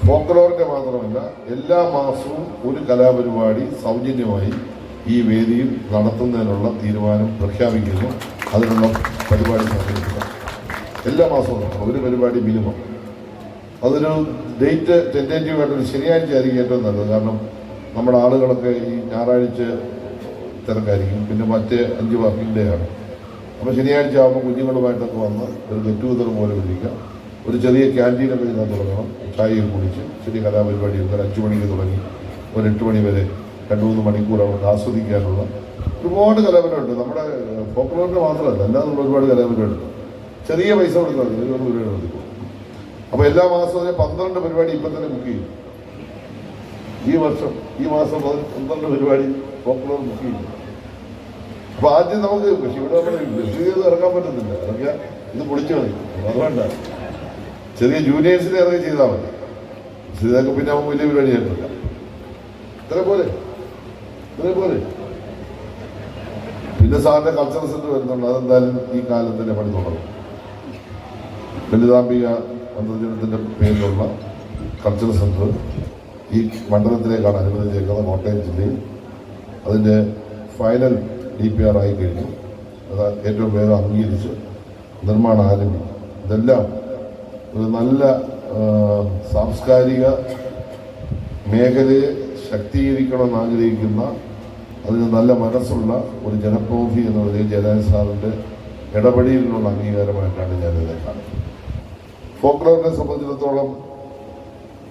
[SPEAKER 4] ഫോക്ലോറിൻ്റെ മാത്രമല്ല, എല്ലാ മാസവും ഒരു കലാപരിപാടി സൗജന്യമായി ഈ വേദിയിൽ നടത്തുന്നതിനുള്ള തീരുമാനം പ്രഖ്യാപിക്കുന്നു. അതിനുള്ള പരിപാടി സംഘടിപ്പിക്കുക. എല്ലാ മാസവും നടക്കണം, ഒരു പരിപാടി മിനിമം. അതൊരു ഡേറ്റ് ടെൻറ്റേറ്റീവായിട്ടൊരു ശനിയാഴ്ച ആയിരിക്കും ഏറ്റവും നല്ലത്. കാരണം നമ്മുടെ ആളുകളൊക്കെ ഈ ഞായറാഴ്ച തിരക്കായിരിക്കും, പിന്നെ മറ്റേ 5 വർക്കിംഗ് ഡേ ആണ്. അപ്പോൾ ശനിയാഴ്ച ആകുമ്പോൾ കുഞ്ഞുങ്ങളുമായിട്ടൊക്കെ വന്ന് ഒരു ഗെറ്റ് ടുഗദർ പോലെ വിളിക്കാം. ഒരു ചെറിയ ക്യാൻറ്റീനൊക്കെ ഇതിനകത്ത് തുടങ്ങണം. ചായയൊക്കെ കുടിച്ച് ചെറിയ കലാപരിപാടിയൊക്കെ 5 മണിക്ക് തുടങ്ങി ഒരു 8 മണി വരെ 2-3 മണിക്കൂർ അവർക്ക് ആസ്വദിക്കാനുള്ള ഒരുപാട് കലാപരിപാടിയുണ്ട്. നമ്മുടെ ഫോക്ലോറിൻ്റെ മാത്രമല്ല, അല്ലാതെ ഒരുപാട് കലാപരിപാടിയുണ്ട്. ചെറിയ പൈസ കൊടുത്താൽ മതി, 1 പരിപാടി നടത്തിക്കും. അപ്പോൾ എല്ലാ മാസവും 12 പരിപാടി ഇപ്പം തന്നെ ബുക്ക് ചെയ്യും. ഈ മാസം 12 പരിപാടി ഫോക്ലോർ ബുക്ക് ചെയ്യും. അപ്പോൾ ആദ്യം നമുക്ക് പക്ഷെ ഇവിടെ നമ്മൾ ബസ് ചെയ്ത് ഇറങ്ങാൻ പറ്റുന്നില്ല. ഇറങ്ങിയാൽ ഇത് പൊളിച്ചു മതി. അതുകൊണ്ട ചെറിയ ജൂനിയേഴ്സിനെ ഇറങ്ങി ചെയ്താൽ മതി. ഇതൊക്കെ പിന്നെ അവൻ വലിയ പരിപാടി ആയിട്ടില്ല. ഇതേപോലെ പിന്നെ സാറിൻ്റെ കൾച്ചറൽ സെൻറ്റർ വരുന്നുണ്ട്. അതെന്തായാലും ഈ കാലത്തിൻ്റെ പണി തുടങ്ങും. ലളിതാംബിക അന്തർജനത്തിൻ്റെ പേരിലുള്ള കൾച്ചറൽ സെൻറ്റർ ഈ മണ്ഡലത്തിലേക്കാണ് അനുവദിച്ചേക്കുന്നത്, കോട്ടയം ജില്ലയിൽ. അതിൻ്റെ ഫൈനൽ DPR ആയി കഴിഞ്ഞു. അത് ഏറ്റവും വേഗം അംഗീകരിച്ച് നിർമ്മാണം ആരംഭിക്കും. ഇതെല്ലാം ഒരു നല്ല സാംസ്കാരിക മേഖലയെ ശക്തീകരിക്കണമെന്ന് ആഗ്രഹിക്കുന്ന അതിന് നല്ല മനസ്സുള്ള ഒരു ജനപ്രതിനിധി എന്ന നിലയിൽ ജയരാജൻ സാറിൻ്റെ ഇടപെടലിനുള്ള അംഗീകാരമായിട്ടാണ് ഞാനിത് കാണുന്നത്. ഫോക്ലോറിനെ സംബന്ധിച്ചിടത്തോളം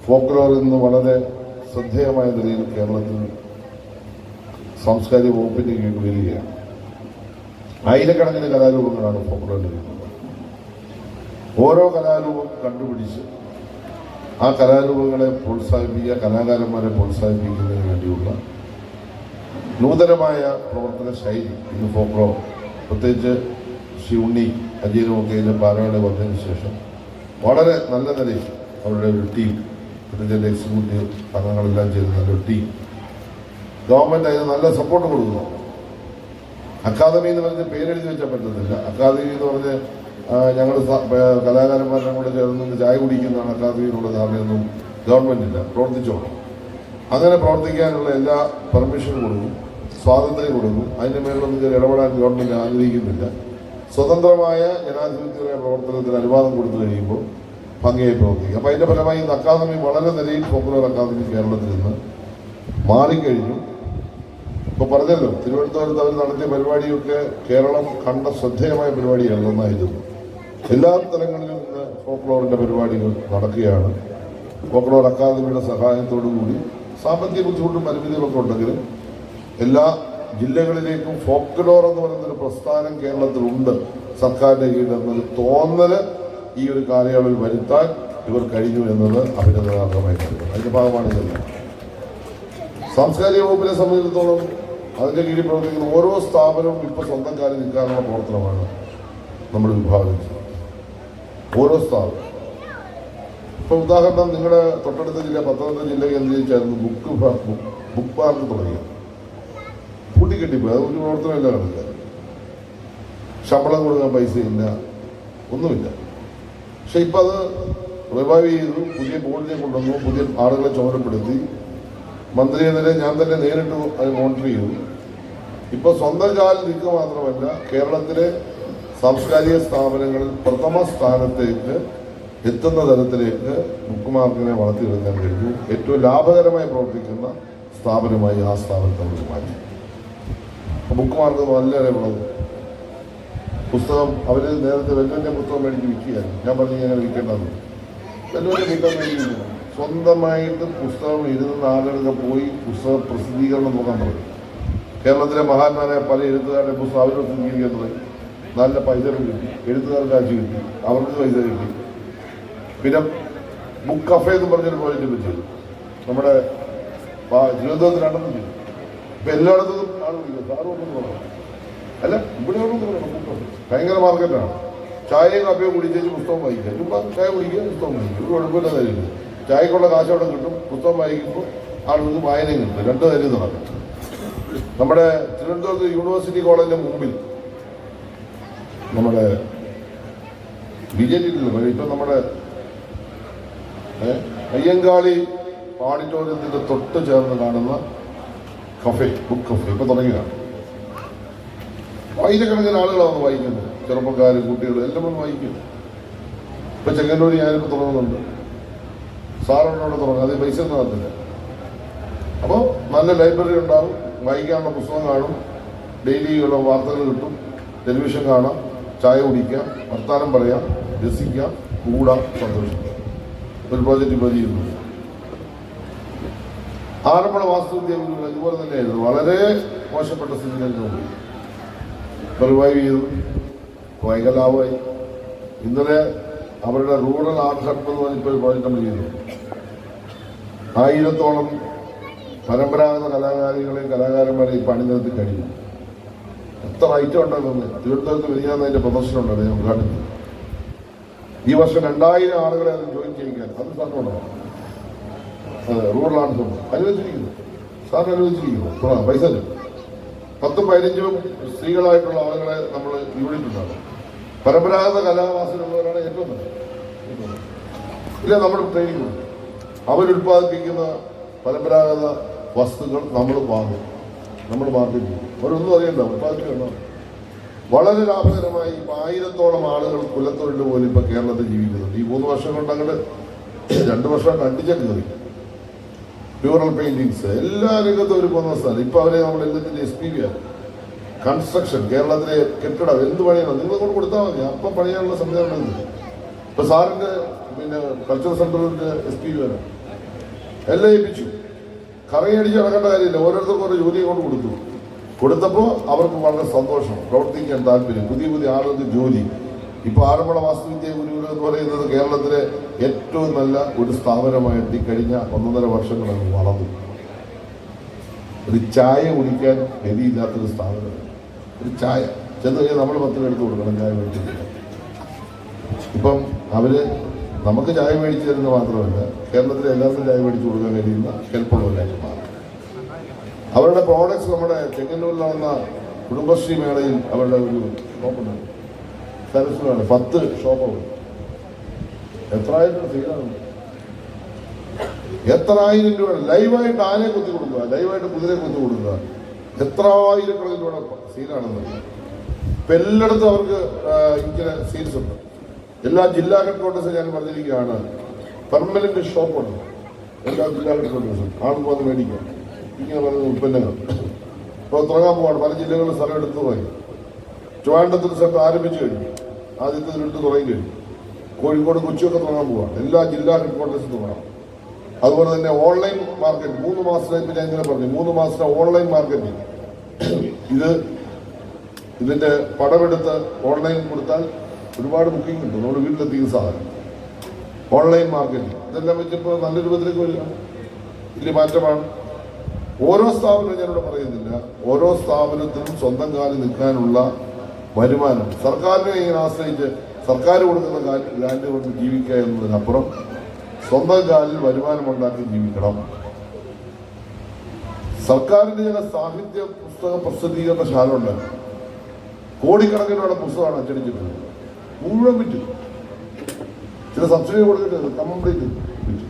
[SPEAKER 4] ഫോക്ലോർ ഇന്ന് വളരെ ശ്രദ്ധേയമായ നിലയിൽ കേരളത്തിൽ സാംസ്കാരിക വകുപ്പിൻ്റെ കീഴിൽ വരികയാണ്. ആയിരക്കണക്കിന് കലാരൂപങ്ങളാണ് ഫോക്ലോറിൽ വരുന്നത്. ഓരോ കലാരൂപം കണ്ടുപിടിച്ച് ആ കലാരൂപങ്ങളെ പ്രോത്സാഹിപ്പിക്കുക, കലാകാരന്മാരെ പ്രോത്സാഹിപ്പിക്കുന്നതിന് വേണ്ടിയുള്ള നൂതനമായ പ്രവർത്തന ശൈലി ഇന്ന് ഫോക്ലോർ, പ്രത്യേകിച്ച് ശ്രീ ഉണ്ണി അജയനുമൊക്കെ ഇതിൻ്റെ പാരായണ വന്നതിന് ശേഷം വളരെ നല്ല നിലയിൽ അവരുടെ ഒരു ടീം, ഇതിൻ്റെ എക്സിക്യൂട്ടീവ് അംഗങ്ങളെല്ലാം ചെയ്ത് നല്ലൊരു ടീം, ഗവൺമെൻറ് അതിന് നല്ല സപ്പോർട്ട് കൊടുക്കുന്നു. അക്കാദമി എന്ന് പറഞ്ഞ് പേരെഴുതി വെച്ചാൽ പറ്റത്തില്ല. അക്കാദമി എന്ന് പറഞ്ഞ് ഞങ്ങൾ കലാകാരന്മാരുടെ കൂടെ ചേർന്ന് ചായ കുടിക്കുന്നതാണ് അക്കാദമിയിലുള്ള ധാരണയൊന്നും ഗവൺമെൻറ്റില്ല. പ്രവർത്തിച്ചോളാം. അങ്ങനെ പ്രവർത്തിക്കാനുള്ള എല്ലാ പെർമിഷനും കൊടുക്കും, സ്വാതന്ത്ര്യം കൊടുക്കും. അതിൻ്റെ മേലൊന്നും ഇടപെടാൻ ഗവൺമെൻറ് ആഗ്രഹിക്കുന്നില്ല. സ്വതന്ത്രമായ ജനാധിപത്യമായ പ്രവർത്തനത്തിന് അനുവാദം കൊടുത്തു കഴിയുമ്പോൾ ഭംഗിയായി പ്രവർത്തിക്കും. അപ്പോൾ അതിൻ്റെ ഫലമായി ഇന്ന് അക്കാദമി വളരെ നിലയിൽ ഫോക്ലോർ അക്കാദമി കേരളത്തിൽ നിന്ന് മാറിക്കഴിഞ്ഞു. ഇപ്പോൾ പറഞ്ഞല്ലോ, തിരുവനന്തപുരത്ത് അവർ നടത്തിയ പരിപാടിയൊക്കെ കേരളം കണ്ട ശ്രദ്ധേയമായ പരിപാടികളൊന്നായിരുന്നു. എല്ലാ തലങ്ങളിലും ഇന്ന് ഫോക്ലോറിൻ്റെ പരിപാടികൾ നടക്കുകയാണ്. ഫോക്ലോർ അക്കാദമിയുടെ സഹായത്തോടു കൂടി സാമ്പത്തിക ബുദ്ധിമുട്ടും പരിമിതികളൊക്കെ ഉണ്ടെങ്കിലും എല്ലാ ജില്ലകളിലേക്കും ഫോക്ലോർ എന്ന് പറയുന്നൊരു പ്രസ്ഥാനം കേരളത്തിലുണ്ട് സർക്കാരിൻ്റെ കീഴിൽ എന്നൊരു തോന്നൽ ഈ ഒരു കാലയളവിൽ വരുത്താൻ ഇവർ കഴിഞ്ഞു എന്നത് അഭിനന്ദനാർഹമായി കരുതുന്നു. അതിൻ്റെ ഭാഗമാണ് ഇതെല്ലാം. സാംസ്കാരിക വകുപ്പിനെ സംബന്ധിച്ചിടത്തോളം അതിൻ്റെ കീഴിൽ പ്രവർത്തിക്കുന്ന ഓരോ സ്ഥാപനവും ഇപ്പോൾ സ്വന്തം കാലിൽ നിൽക്കാനുള്ള പ്രവർത്തനമാണ് നമ്മൾ വിഭാവനം ചെയ്യുന്നത്. ഓരോ സ്ഥാപനം. ഇപ്പോൾ ഉദാഹരണം, നിങ്ങളുടെ തൊട്ടടുത്ത ജില്ല പത്തനംതിട്ട ജില്ല കേന്ദ്രീകരിച്ചായിരുന്നു ബുക്ക് പാർക്ക് തുടങ്ങിയത്. പൂട്ടിക്കെട്ടിപ്പോയി. അത് ഒരു പ്രവർത്തനമില്ല നടക്കുക. ശമ്പളം കൊടുക്കാൻ പൈസയില്ല, ഒന്നുമില്ല. പക്ഷെ ഇപ്പം അത് റിവൈവ് ചെയ്തു, പുതിയ ബോർഡിനെ കൊണ്ടുവന്നു, പുതിയ ആളുകളെ ചുമതലപ്പെടുത്തി. മന്ത്രി എന്ന നിലയിൽ ഞാൻ തന്നെ നേരിട്ട് അത് മോണിറ്റർ ചെയ്തു. ഇപ്പോൾ സ്വന്തം കാലിൽ നിൽക്കുക മാത്രമല്ല, കേരളത്തിലെ സാംസ്കാരിക സ്ഥാപനങ്ങളിൽ പ്രഥമ സ്ഥാനത്തേക്ക് എത്തുന്ന തരത്തിലേക്ക് ബുക്ക് മാർക്കിനെ വളർത്തിയെടുക്കാൻ കഴിഞ്ഞു. ഏറ്റവും ലാഭകരമായി പ്രവർത്തിക്കുന്ന സ്ഥാപനമായി ആ സ്ഥാപനത്തെ നമ്മൾ മാറ്റി. ബുക്ക് മാർക്ക് വളരെ ഉള്ളത് പുസ്തകം അവർ നേരത്തെ വെല്ലുവിൻ്റെ പുസ്തകം മേടിച്ച് വിൽക്കുകയായിരുന്നു. ഞാൻ പറഞ്ഞു അങ്ങനെ വിൽക്കേണ്ടതെന്ന്. വെല്ലുവിൻ്റെ പുസ്തകം മേടിക്കുന്നു. സ്വന്തമായിട്ട് പുസ്തകം എഴുതുന്ന ആളുകളൊക്കെ പോയി പുസ്തക പ്രസിദ്ധീകരണം നോക്കാൻ തുടങ്ങി. കേരളത്തിലെ മഹാന്മാരായ പല എഴുത്തുകാരുടെ പുസ്തകം അവർ പ്രസിദ്ധീകരിക്കാൻ തുടങ്ങി. നല്ല പൈസ കിട്ടി, എഴുത്തുകാർക്ക് കാശ് കിട്ടി, അവർക്ക് പൈസ കിട്ടി. പിന്നെ ബുക്ക് കഫേ എന്ന് പറഞ്ഞൊരു പ്രോജക്റ്റ് ഇപ്പോൾ ചെയ്തു. നമ്മുടെ തിരുവനന്തപുരത്ത് രണ്ടെണ്ണം ചെയ്തു. ഇപ്പം എല്ലായിടത്തും ആൾ വിളിക്കും, സാറ് ഒന്നും തുടങ്ങണം. അല്ല, ഇവിടെ ഒന്നും തുടങ്ങണം. ബുക്ക് കഫേ ഭയങ്കര മാർക്കറ്റാണ്. ചായയും കാപ്പിയോ കുടിച്ചേച്ച് പുസ്തകം വായിക്കുക. ചുമ്മാ ചായ കുടിക്കുക, പുസ്തകം വായിക്കുക. ഒരു കുഴപ്പമില്ല തരില്ല. ചായക്കുള്ള കാശ് അവിടെ കിട്ടും, പുസ്തകം വായിക്കുമ്പോൾ ആളുകൾക്ക് വായനയും കിട്ടും. രണ്ട് കാര്യം നടക്കും. നമ്മുടെ തിരുവനന്തപുരത്ത് യൂണിവേഴ്സിറ്റി കോളേജിൻ്റെ മുമ്പിൽ നമ്മുടെ BJP ഇപ്പം നമ്മുടെ അയ്യങ്കാളി ഓഡിറ്റോറിയത്തിൻ്റെ തൊട്ട് ചേർന്ന് കാണുന്ന കഫേ, ബുക്ക് കഫേ ഇപ്പം തുടങ്ങിയതാണ്. ആയിരക്കണക്കിന് ആളുകളാണ് വായിക്കുന്നത്. ചെറുപ്പക്കാർ, കുട്ടികൾ എല്ലാം വായിക്കും. ഇപ്പം ചെങ്ങന്നൂർ ഞാനിപ്പോൾ തുടങ്ങുന്നുണ്ട്. സാറിനോട് തുടങ്ങും. അത് പൈസ ഒന്നും നടത്തില്ല. അപ്പോൾ നല്ല ലൈബ്രറി ഉണ്ടാവും, വായിക്കാനുള്ള പുസ്തകം കാണും, ഡെയിലിയുള്ള വാർത്തകൾ കിട്ടും, ടെലിവിഷൻ കാണാം, ചായ കുടിക്കാം, വർത്താനം പറയാം, രസിക്കാം, കൂടാം, സന്തോഷിക്കാം. ഒരു പ്രോജക്റ്റ് ഇപ്പോൾ ചെയ്യുന്നു. ആറന്മുള വാസ്തുവിദ്യാലയങ്ങൾ ഇതുപോലെ തന്നെയായിരുന്നു. വളരെ മോശപ്പെട്ട സ്ഥിതിയിലേക്ക് പോയി. ഇപ്പോൾ റിവൈവ് ചെയ്തു, ഭയങ്കര ലാഭമായി. ഇന്നലെ അവരുടെ റൂറൽ ആർട്ട് ഹബ് എന്ന് പറഞ്ഞിപ്പോൾ ഒരു പ്രോജക്റ്റ് നമ്മൾ ചെയ്തു. 1000-ഓളം പരമ്പരാഗത കലാകാരികളെയും കലാകാരന്മാരെയും പണിനിരത്തി കഴിഞ്ഞു. എത്ര ഐറ്റം ഉണ്ടാകുന്നത്. തിരുവനന്തപുരത്ത് വിരിഞ്ഞാന്നതിൻ്റെ പ്രദർശനം ഉണ്ടായിരുന്നു. ഞാൻ ഉദ്ഘാടനം ചെയ്തു. ഈ വർഷം 2000 ആളുകളെ അത് ജോയിൻ ചെയ്യിക്കാൻ അത് സാറിനുണ്ടാവും. അതെ, റൂറൽ ആർട്ട് ഹബ് അനുവദിച്ചിരിക്കുന്നു. സാറിന് അനുവദിച്ചിരിക്കുന്നു. പൈസ 10-15 സ്ത്രീകളായിട്ടുള്ള ആളുകളെ നമ്മൾ യൂണിറ്റ് ഉണ്ടാകും. പരമ്പരാഗത കലാവാസനയുള്ളവരാണ് ഏറ്റവും നല്ലത്. ഇല്ല, നമ്മൾ ട്രെയിനിങ് കൊടുക്കും. അവരുൽപ്പാദിപ്പിക്കുന്ന പരമ്പരാഗത വസ്തുക്കൾ നമ്മൾ വാങ്ങും, നമ്മൾ മാർക്കറ്റ് ചെയ്യും. അവരൊന്നും അറിയണ്ട, ഉൽപ്പാദിപ്പിക്കണ്ട. വളരെ ലാഭകരമായി 1000-ഓളം ആളുകൾ കുലത്തൊഴിൽ പോലും ഇപ്പം കേരളത്തിൽ ജീവിക്കുന്നുണ്ട്. ഈ 3 വർഷം കൊണ്ട് അങ്ങോട്ട് 2 വർഷം കണ്ടിച്ചാൽ കയറി. മ്യൂറൽ പെയിന്റിങ്സ് എല്ലാ രംഗത്തും ഒരു പോകുന്ന സ്ഥലം. ഇപ്പൊ അവരെ നമ്മൾ എല്ലാത്തിൻ്റെ SPV ആണ്. കൺസ്ട്രക്ഷൻ, കേരളത്തിലെ കെട്ടിടം എന്ത് പണിയണം നിങ്ങൾ കൊണ്ട് കൊടുത്താൽ മതി, അപ്പം പണിയാനുള്ള സംവിധാനം ഉണ്ട്. ഇപ്പൊ സാറിന്റെ കൾച്ചറൽ സെന്ററിന്റെ SPV ആണ്, എല്ലാം ഏൽപ്പിച്ചു. കറയടിച്ച് നടക്കേണ്ട കാര്യമില്ല, ഓരോരുത്തർക്കും ഓരോ ജോലി കൊണ്ട് കൊടുത്തപ്പോൾ അവർക്ക് വളരെ സന്തോഷം, പ്രവർത്തിക്കാൻ താല്പര്യം, പുതിയ പുതിയ ആളുകൾക്ക് ജോലി. ഇപ്പൊ ആറന്മുള വാസ്തുവിദ്യ ഗുരുകുലം എന്ന് പറയുന്നത് കേരളത്തിലെ ഏറ്റവും നല്ല ഒരു സ്ഥാപനമായിട്ട് കഴിഞ്ഞ 1.5 വർഷങ്ങളാണ് വളർന്നു. ഒരു ചായ കുടിക്കാൻ ഗതിയില്ലാത്തൊരു സ്ഥാപനം. ഒരു ചായ ചെന്ന് കഴിഞ്ഞാൽ നമ്മൾ 10 രൂപ എടുത്ത് കൊടുക്കണം ചായ മേടിച്ചിട്ട്. ഇപ്പം അവര് നമുക്ക് ചായ മേടിച്ചു തരുന്നത് മാത്രമല്ല, കേരളത്തിലെ എല്ലാവർക്കും ചായ മേടിച്ചു കൊടുക്കാൻ കഴിയുന്ന ഹെൽപ്പുള്ളവരായിട്ട് മാറും. അവരുടെ പ്രോഡക്ട്സ് നമ്മുടെ ചെങ്ങന്നൂരിൽ നടന്ന കുടുംബശ്രീ മേളയിൽ അവരുടെ ഒരു ഷോപ്പുണ്ട്, സരസ്വതാണ് 10 ഷോപ്പുണ്ട്. എത്രായിരം സീലാണ്, എത്രായിരം രൂപ ലൈവായിട്ട് ആനയെ കുത്തി കൊടുക്കുക, ലൈവായിട്ട് കുതിരയെ കുത്തി കൊടുക്കുക, എത്രായിരക്കണക്കിന് രൂപ സീലാണെന്ന്. ഇപ്പം എല്ലായിടത്തും അവർക്ക് ഇങ്ങനെ സീൽസ് ഉണ്ട്. എല്ലാ ജില്ലാ ഹെഡ് ക്വാർട്ടേഴ്സും ഞാൻ പറഞ്ഞിരിക്കുകയാണ്, പെർമനന്റ് ഷോപ്പുണ്ട് എല്ലാ ജില്ലാ ഹെഡ് ക്വാർട്ടേഴ്സും. ആൾക്ക് വന്ന് മേടിക്കാം ഇങ്ങനെ പറയുന്ന ഉൽപ്പന്നങ്ങൾ. ഇപ്പോൾ തുടങ്ങാൻ പോവാണ്, പല ജില്ലകളിലും സ്ഥലം എടുത്തു പോയി. ട്രിവാൻഡ്രത്തിൽ സെറ്റ് ആരംഭിച്ചു കഴിഞ്ഞു, ആദ്യത്തെ 2 തുടങ്ങി കഴിഞ്ഞു. കോഴിക്കോട് കൊച്ചിയൊക്കെ തുടങ്ങാൻ പോവാണ്, എല്ലാ ജില്ലാ ഹെഡ് ക്വാർട്ടേഴ്സും തുടങ്ങാം. അതുപോലെ തന്നെ ഓൺലൈൻ മാർക്കറ്റ് 3 മാസത്തേക്ക് ഞാൻ ഇങ്ങനെ പറഞ്ഞു, 3 മാസത്തെ ഓൺലൈൻ മാർക്കറ്റിംഗ്. ഇതിന്റെ പടമെടുത്ത് ഓൺലൈൻ കൊടുത്താൽ ഒരുപാട് ബുക്കിംഗ് ഉണ്ട്, നമ്മുടെ വീട്ടിലെത്തിക്കുന്ന സാധനം. ഓൺലൈൻ മാർക്കറ്റിംഗ് ഇതെല്ലാം വെച്ചപ്പോൾ നല്ല രൂപത്തിലേക്ക് വരിക, വലിയ മാറ്റമാണ്. ഓരോ സ്ഥാപനവും ഞാനിവിടെ പറയുന്നില്ല, ഓരോ സ്ഥാപനത്തിനും സ്വന്തം കാലിൽ നിൽക്കാനുള്ള വരുമാനം. സർക്കാരിനെ ഇങ്ങനെ ആശ്രയിച്ച് സർക്കാർ കൊടുക്കുന്ന ഗ്രാന്റ് കൊണ്ട് ജീവിക്കുക എന്നതിനപ്പുറം സ്വന്തം കാലിൽ വരുമാനം ഉണ്ടാക്കി ജീവിക്കണം. സർക്കാരിന്റെ ചില സാഹിത്യ പുസ്തക പ്രസിദ്ധീകരണ ശാല ഉണ്ടായിരുന്നു, കോടിക്കണക്കിനുള്ള പുസ്തകമാണ് അച്ചടിച്ചിട്ടുള്ളത്, മുഴുവൻ വിറ്റു. ചില സബ്സിഡി കൊടുത്തിട്ട് കംപ്ലീറ്റ് വിറ്റു.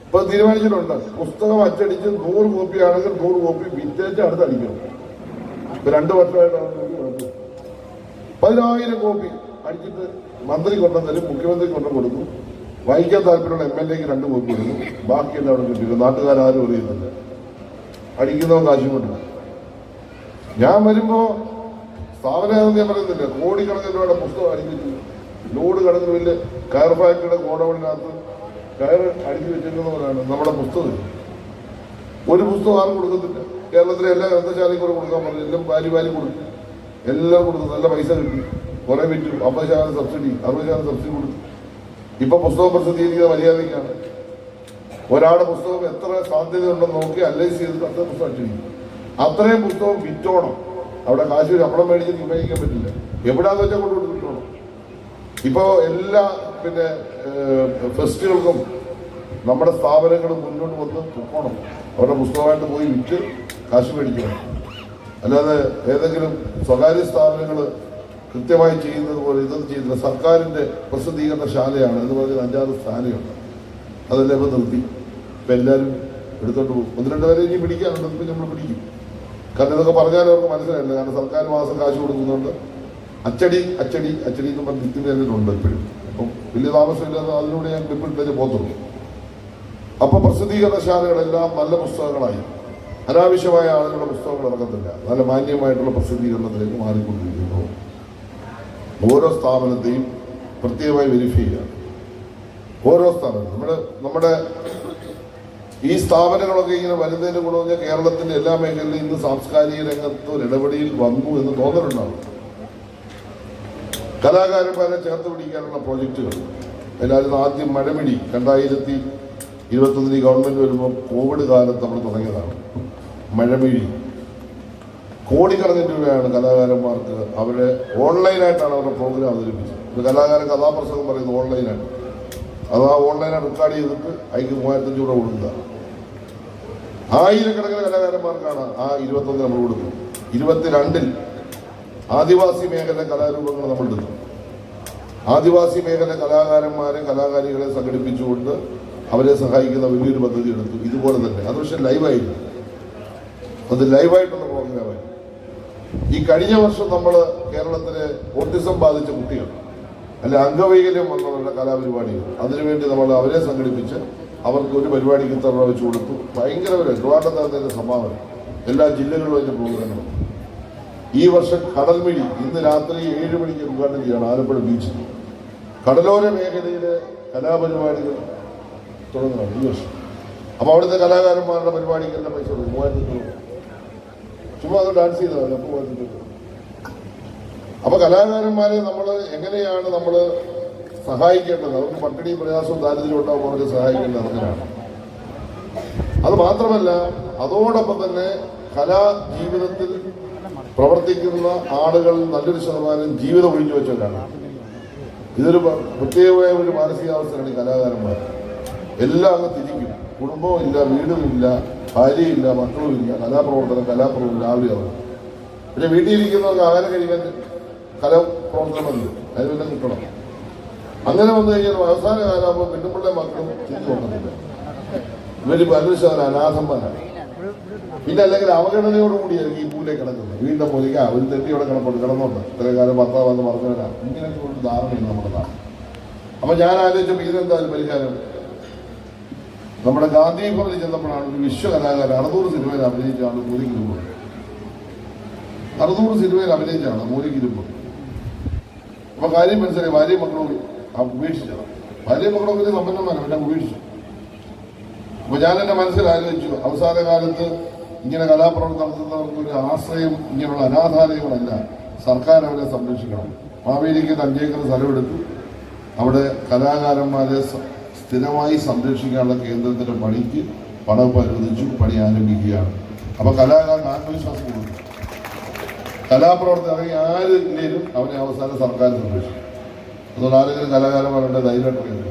[SPEAKER 4] ഇപ്പൊ തീരുമാനിച്ചിട്ടുണ്ട്, പുസ്തകം അച്ചടിച്ച് 100 കോപ്പി ആണെങ്കിൽ 100 കോപ്പി വിറ്റേച്ച് അടുത്ത് അടിക്കണം. ഇപ്പൊ 2 വർഷമായിട്ടാണ് 10,000 കോപ്പി അടിച്ചിട്ട് മന്ത്രി കൊണ്ടുവന്നാലും മുഖ്യമന്ത്രി കൊണ്ടു കൊടുക്കും, വായിക്കാൻ താല്പര്യമുള്ള MLAക്ക് 2 കോപ്പി കൊടുക്കും, ബാക്കിയെല്ലാം അവിടെ കിട്ടില്ല. നാട്ടുകാരും അറിയുന്നില്ല, അടിക്കുന്നവൻ കാശും കൊണ്ടില്ല. ഞാൻ വരുമ്പോ സ്ഥാപനം ഞാൻ പറയുന്നില്ല, കോടിക്കണക്കിന് രൂപയുടെ പുസ്തകം അടിച്ചിട്ട് ലോഡ് കണക്കിന് വലിയ കയർ ഫാക്ടറിയുടെ ഗോഡൌണിനകത്ത് കയർ അടുക്കി വെച്ചിരിക്കുന്നവരാണ് നമ്മുടെ പുസ്തകം. ഒരു പുസ്തകം ആരും കൊടുക്കത്തില്ല. കേരളത്തിലെ എല്ലാ ഗ്രന്ഥശാലയും കൂടെ കൊടുക്കാൻ പറഞ്ഞു, എല്ലാം വാരി കൊടുക്കും, എല്ലാം കൊടുത്തു, നല്ല പൈസ കിട്ടി, കുറെ വിറ്റു. 50% സബ്സിഡി, 60% സബ്സിഡി കൊടുത്തു. ഇപ്പൊ പുസ്തകം പ്രസിദ്ധീകരിക്കുന്ന മര്യാദയ്ക്കാണ്. ഒരാളുടെ പുസ്തകം എത്ര സാധ്യതയുണ്ടെന്ന് നോക്കി അനലൈസ് ചെയ്തിട്ട് അത്ര പുസ്തകം അച്ചടിക്കും. അത്രയും പുസ്തകം വിറ്റോണം. അവിടെ കാശ് ശമ്പളം മേടിച്ച് ഉപയോഗിക്കാൻ പറ്റില്ല, എവിടാന്ന് വെച്ചാൽ കൊണ്ടുപോയി വിറ്റോണം. ഇപ്പോ എല്ലാ ഫെസ്റ്റുകൾക്കും നമ്മുടെ സ്ഥാപനങ്ങൾ മുന്നോട്ട് വന്ന് പൊക്കണം, അവരുടെ പുസ്തകമായിട്ട് പോയി വിറ്റ് കാശ് മേടിക്കണം. അല്ലാതെ ഏതെങ്കിലും സ്വകാര്യ സ്ഥാപനങ്ങൾ കൃത്യമായി ചെയ്യുന്നത് പോലെ ഇതൊന്നും ചെയ്യുന്നില്ല. സർക്കാരിന്റെ പ്രസിദ്ധീകരണ ശാലയാണ് എന്ന് പറഞ്ഞാൽ 5-6 സ്ഥാനമുണ്ട്, അതെല്ലാം ഇപ്പം നിർത്തി. ഇപ്പം എല്ലാവരും എടുത്തോണ്ട് പോകും. 1-2 പേരെ ഇനി പിടിക്കാനുണ്ട്, ഇപ്പം നമ്മൾ പിടിക്കും. കാരണം ഇതൊക്കെ പറഞ്ഞാൽ അവർക്ക് മനസ്സിലായില്ല. കാരണം സർക്കാർ മാസം കാശ് കൊടുക്കുന്നുണ്ട്. അച്ചടി എന്ന് പറഞ്ഞ് നിൽക്കുന്നതിലുണ്ട് ഇപ്പോഴും. അപ്പം വലിയ താമസമില്ലാതെ അതിലൂടെ ഞാൻ ക്ലിപ്പിട്ട് പോത്തുള്ളൂ. അപ്പൊ പ്രസിദ്ധീകരണശാലകളെല്ലാം നല്ല പുസ്തകങ്ങളായി, അനാവശ്യമായ ആളുകളുടെ പുസ്തകങ്ങൾ ഇറക്കത്തില്ല, നല്ല മാന്യമായിട്ടുള്ള പ്രസിദ്ധീകരണത്തിലേക്ക് മാറിക്കൊണ്ടിരിക്കുന്നു. ഓരോ സ്ഥാപനത്തെയും പ്രത്യേകമായി വെരിഫൈ ചെയ്യുക. ഓരോ സ്ഥാപനം നമ്മുടെ ഈ സ്ഥാപനങ്ങളൊക്കെ ഇങ്ങനെ വരുന്നതിന് ഗുണം പറഞ്ഞാൽ കേരളത്തിന്റെ എല്ലാ മേഖലയിലും ഇന്ന് സാംസ്കാരിക രംഗത്ത് ഒരു ഇടപെടൽ വന്നു എന്ന് തോന്നലുണ്ടാവും. കലാകാരന്മാരെ ചേർത്ത് പിടിക്കാനുള്ള പ്രോജക്റ്റുകൾ എല്ലാവരും ആദ്യം മഴമിടി 2021 ഗവൺമെന്റ് വരുമ്പോൾ കോവിഡ് കാലത്ത് നമ്മൾ തുടങ്ങിയതാണ്. മഴമിഴി കോടിക്കണക്കിന് രൂപയാണ് കലാകാരന്മാർക്ക് അവരെ ഓൺലൈനായിട്ടാണ് അവരുടെ പ്രോഗ്രാം അവതരിപ്പിച്ചത്. ഒരു കലാകാരൻ കഥാപ്രസംഗം പറയുന്നത് ഓൺലൈനായിട്ട്, അത് ആ ഓൺലൈനായിട്ട് റെക്കോർഡ് ചെയ്തിട്ട് അതിക്ക് 3500 രൂപ കൊടുക്കുക. ആയിരക്കണക്കിന് കലാകാരന്മാർക്കാണ് ആ 21 നമ്മൾ കൊടുക്കുന്നത്. 22 ആദിവാസി മേഖല കലാരൂപങ്ങൾ നമ്മൾ എടുത്തു. ആദിവാസി മേഖല കലാകാരന്മാരെ കലാകാരികളെ സംഘടിപ്പിച്ചുകൊണ്ട് അവരെ സഹായിക്കുന്ന വലിയൊരു പദ്ധതി എടുത്തു. ഇതുപോലെ തന്നെ അത് പക്ഷെ ലൈവായിരുന്നു, അത് ലൈവായിട്ടുള്ള പ്രോഗ്രാമായി. ഈ കഴിഞ്ഞ വർഷം നമ്മൾ കേരളത്തിലെ ഓട്ടിസം ബാധിച്ച കുട്ടികൾ അല്ലെ അംഗവൈകല്യം വന്നവരുടെ കലാപരിപാടികൾ, അതിനുവേണ്ടി നമ്മൾ അവരെ സംഘടിപ്പിച്ച് അവർക്ക് ഒരു പരിപാടിക്ക് ഇത്ര രൂപ വെച്ച് കൊടുത്തു. ഭയങ്കര ഒരു ട്രിവാൻഡ്രത്തെ സംഭാവന. എല്ലാ ജില്ലകളിലും അതിൻ്റെ പ്രോഗ്രാമുകൾ. ഈ വർഷം കടൽമിഴി ഇന്ന് രാത്രി 7 മണിക്ക് ഉദ്ഘാടനം ചെയ്യണം ആലപ്പുഴ ബീച്ചിൽ. കടലോര മേഖലയിലെ കലാപരിപാടികൾ തുടങ്ങുകയാണ് ഈ വർഷം. അപ്പോൾ അവിടുത്തെ കലാകാരന്മാരുടെ പരിപാടിക്കെല്ലാം പൈസ കൊടുക്കും. 3000 രൂപ ചുമ്മാ അത് ഡാൻസ് ചെയ്താൽ അപ്പോൾ 3000 രൂപ. അപ്പോൾ കലാകാരന്മാരെ നമ്മൾ എങ്ങനെയാണ് നമ്മൾ സഹായിക്കേണ്ടത്? അവർക്ക് പട്ടിണി പ്രയാസവും ദാരിദ്ര്യം ഉണ്ടാകുമ്പോൾ അവരെ സഹായിക്കേണ്ടത് അങ്ങനെയാണ്. അത് മാത്രമല്ല, അതോടൊപ്പം തന്നെ കലാ ജീവിതത്തിൽ പ്രവർത്തിക്കുന്ന ആളുകൾ നല്ലൊരു ശതമാനം ജീവിതം ഒഴിഞ്ഞു വെച്ചവരാണ്. ഇതൊരു പ്രത്യേകമായ ഒരു മാനസികാവസ്ഥയാണ് ഈ കലാകാരന്മാർ. എല്ലാം അങ്ങ് തിരിക്കും. കുടുംബവും ഇല്ല, വീടുമില്ല, ഭാര്യയില്ല, മക്കളുമില്ല, കലാപ്രവർത്തനം രാവിലെ ആവും. പിന്നെ വീട്ടിലിരിക്കുന്നവർക്ക് ആഹാരം കഴിക്കാൻ കലാപ്രവർത്തനം മതി, അതിനെല്ലാം കിട്ടണം. അങ്ങനെ വന്നു കഴിഞ്ഞാൽ അവസാന കാലമാകുമ്പോൾ പെണ്ണുപിള്ളെ മക്കളും തിരിച്ചു നോക്കുന്നില്ല. ഇവര് നല്ലൊരു ശതമാനം അനാഥന്മാരാണ്. പിന്നെ അല്ലെങ്കിൽ അവഗണനയോടുകൂടിയായിരിക്കും ഈ പൂലെ കിടക്കുന്നത്. വീടിന്റെ പോലെയൊക്കെ ഒരു തെറ്റിയോടെ കിടന്നോണ്ട് ഇത്രയും കാലം ഭർത്താവ് വന്ന് പറഞ്ഞവരാണ്. ഇങ്ങനെയൊക്കെ ഒരു ധാരണയാണ് നമ്മുടെ നാട്. അപ്പൊ ഞാൻ ആലോചിച്ചപ്പോൾ ഇതിനെന്തായാലും പരിഹാരം. നമ്മുടെ ഗാന്ധി ഭവനിൽ ചെന്നപ്പോഴാണ് ഒരു വിശ്വകലാകാരൻ 600 സിനിമയിൽ അഭിനയിച്ചാണ് മൂലിക്കിരുമ്പ്. 600 സിനിമയിൽ അഭിനയിച്ചാണ് മൂലിക്കിരുമ്പ്. അപ്പൊ കാര്യം മനസ്സിലായി. ഭാര്യയും മക്കളും ഉപേക്ഷിച്ചത്. ഭാര്യയും മക്കളും വലിയ സമ്പന്നന്മാരാണ്, പിന്നെ ഉപേക്ഷിച്ചു. അപ്പൊ ഞാൻ എന്റെ മനസ്സിൽ ആലോചിച്ചു, അവസാന കാലത്ത് ഇങ്ങനെ കലാപ്രവർത്തനം നടത്തുന്നവർക്ക് ഒരു ആശ്രയം ഇങ്ങനെയുള്ള അനാഥാലയങ്ങളല്ല, സർക്കാർ അവരെ സംരക്ഷിക്കണം. മാവേലിക്ക് 5 ഏക്കർ സ്ഥലമെടുത്തു. അവിടെ കലാകാരന്മാരെ സ്ഥിരമായി സംരക്ഷിക്കാനുള്ള കേന്ദ്രത്തിന്റെ പണിക്ക് പണം അനുവദിച്ചു. പണി ആരംഭിക്കുകയാണ്. അപ്പൊ കലാകാരൻ ആത്മവിശ്വാസം കൊടുക്കും. കലാപ്രവർത്തനം ആരില്ലേലും അവനെ അവസാനം സർക്കാർ സംരക്ഷിക്കും. അതുകൊണ്ട് ആരെങ്കിലും കലാകാരന്മാരുടെ ധൈര്യമായിട്ട്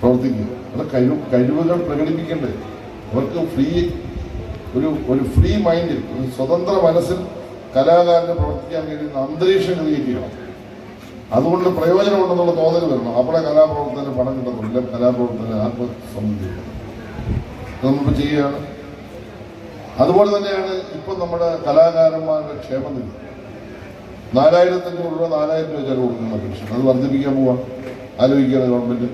[SPEAKER 4] പ്രവർത്തിക്കുക. അത് കഴിവുകൾ പ്രകടിപ്പിക്കേണ്ടത്. അവർക്ക് ഒരു ഫ്രീ മൈൻഡിൽ, ഒരു സ്വതന്ത്ര മനസ്സിൽ കലാകാരന് പ്രവർത്തിക്കാൻ കഴിയുന്ന അന്തരീക്ഷം ക്രിയേറ്റ് ചെയ്യണം. അതുകൊണ്ട് പ്രയോജനമുണ്ടെന്നുള്ള തോന്നൽ വരണം. അപ്പോഴേ കലാപ്രവർത്തനം പണം കിട്ടുന്നില്ല. കലാപ്രവർത്തനം ആത്മസംബന്ധി നമ്മളിപ്പോൾ ചെയ്യുകയാണ്. അതുപോലെ തന്നെയാണ് ഇപ്പം നമ്മുടെ കലാകാരന്മാരുടെ ക്ഷേമനിധി. 4500 രൂപ 4000 രൂപ ചെലവ് കൊടുക്കുന്ന പെൻഷൻ അത് വർദ്ധിപ്പിക്കാൻ പോവാണ്. ആലോചിക്കുകയാണ് ഗവൺമെന്റ്.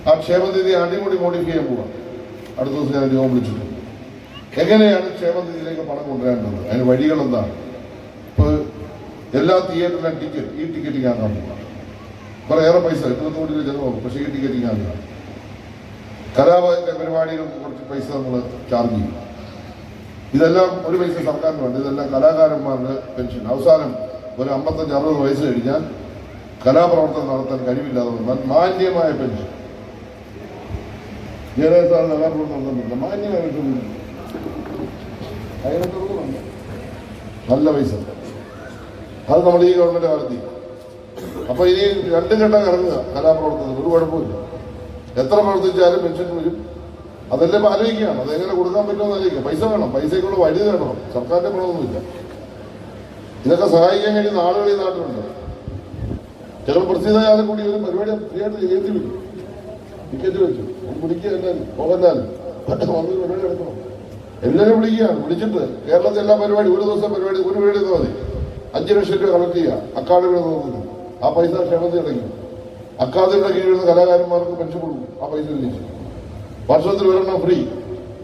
[SPEAKER 4] ആ ക്ഷേമനിധി അടിമുടി മോഡിഫൈ ചെയ്യാൻ പോവാണ്. അടുത്ത ദിവസം ഞാൻ യോഗം വിളിച്ചിട്ടുണ്ട്. എങ്ങനെയാണ് ക്ഷേമനിധിയിലേക്ക് പണം കൊണ്ടുവരേണ്ടത്? അതിന് വഴികൾ എന്താണ്? ഇപ്പോൾ എല്ലാ തിയേറ്ററിലും ഈ ടിക്കറ്റിംഗ് ആക്കാൻ പോവാണ്. കുറേയേറെ പൈസ 8 കോടി രൂപ ചെലവാകും. പക്ഷേ ഈ ടിക്കറ്റിംഗ് ആക്കുക. പരിപാടികൾക്ക് കുറച്ച് പൈസ നമ്മൾ ചാർജ് ചെയ്യും. ഇതെല്ലാം ഒരു പൈസ സർക്കാരിന് വേണ്ട. ഇതെല്ലാം കലാകാരന്മാരുടെ പെൻഷൻ. അവസാനം ഒരു 55-60 വയസ്സ് കഴിഞ്ഞാൽ കലാപ്രവർത്തനം നടത്താൻ കഴിവില്ലാതെ വന്നാൽ മാന്യമായ പെൻഷൻ. ജയരാജ് കലാപ്രവർത്തനം നടത്തുന്നില്ല, മാന്യമായ പെൻഷൻ നല്ല പൈസ. അത് നമ്മൾ ഈ ഗവൺമെന്റ് കാലത്ത്. അപ്പൊ ഇനി 2 ഘട്ടം ഇറങ്ങുക കലാപ്രവർത്തനത്തിൽ. ഒരു കുഴപ്പമില്ല. എത്ര പ്രവർത്തിച്ചാലും പെൻഷൻ വരും. അതെല്ലാം ആലോചിക്കുകയാണ്. അതെങ്ങനെ കൊടുക്കാൻ പറ്റുമെന്ന് ആലോചിക്കുക. പൈസ വേണം. പൈസയ്ക്കുള്ള വഴി തരണം. സർക്കാരിന്റെ പണമൊന്നുമില്ല. ഇതൊക്കെ സഹായിക്കാൻ കഴിയുന്ന ആളുകൾ ഈ നാട്ടിലുണ്ട്. ചില പ്രസിദ്ധയാലും കൂടി ഒരു പരിപാടി ഫ്രീ ആയിട്ട് കയറ്റി വിട്ടു. ടിക്കറ്റ് വെച്ചു വിളിക്കുക. എല്ലാവരും പോകല്ലാലും വന്നൊരു പരിപാടി നടത്തണം. എല്ലാവരും വിളിക്കുകയാണ്. വിളിച്ചിട്ട് കേരളത്തിൽ എല്ലാ പരിപാടി ഒരു ദിവസം പരിപാടി ഒരു പരിപാടി മതി. 5 ലക്ഷം രൂപ കളക്ട് ചെയ്യുക. അക്കാദമിയുടെ നേതൃത്വത്തിൽ ആ പൈസ ക്ഷേമത്തിൽ അടയ്ക്കും. അക്കാദമിയുടെ കീഴിലുള്ള കലാകാരന്മാർക്ക് പെൻഷൻ കൊടുക്കും. ആ പൈസ തിരിച്ചു വർഷത്തിൽ ഒരെണ്ണം ഫ്രീ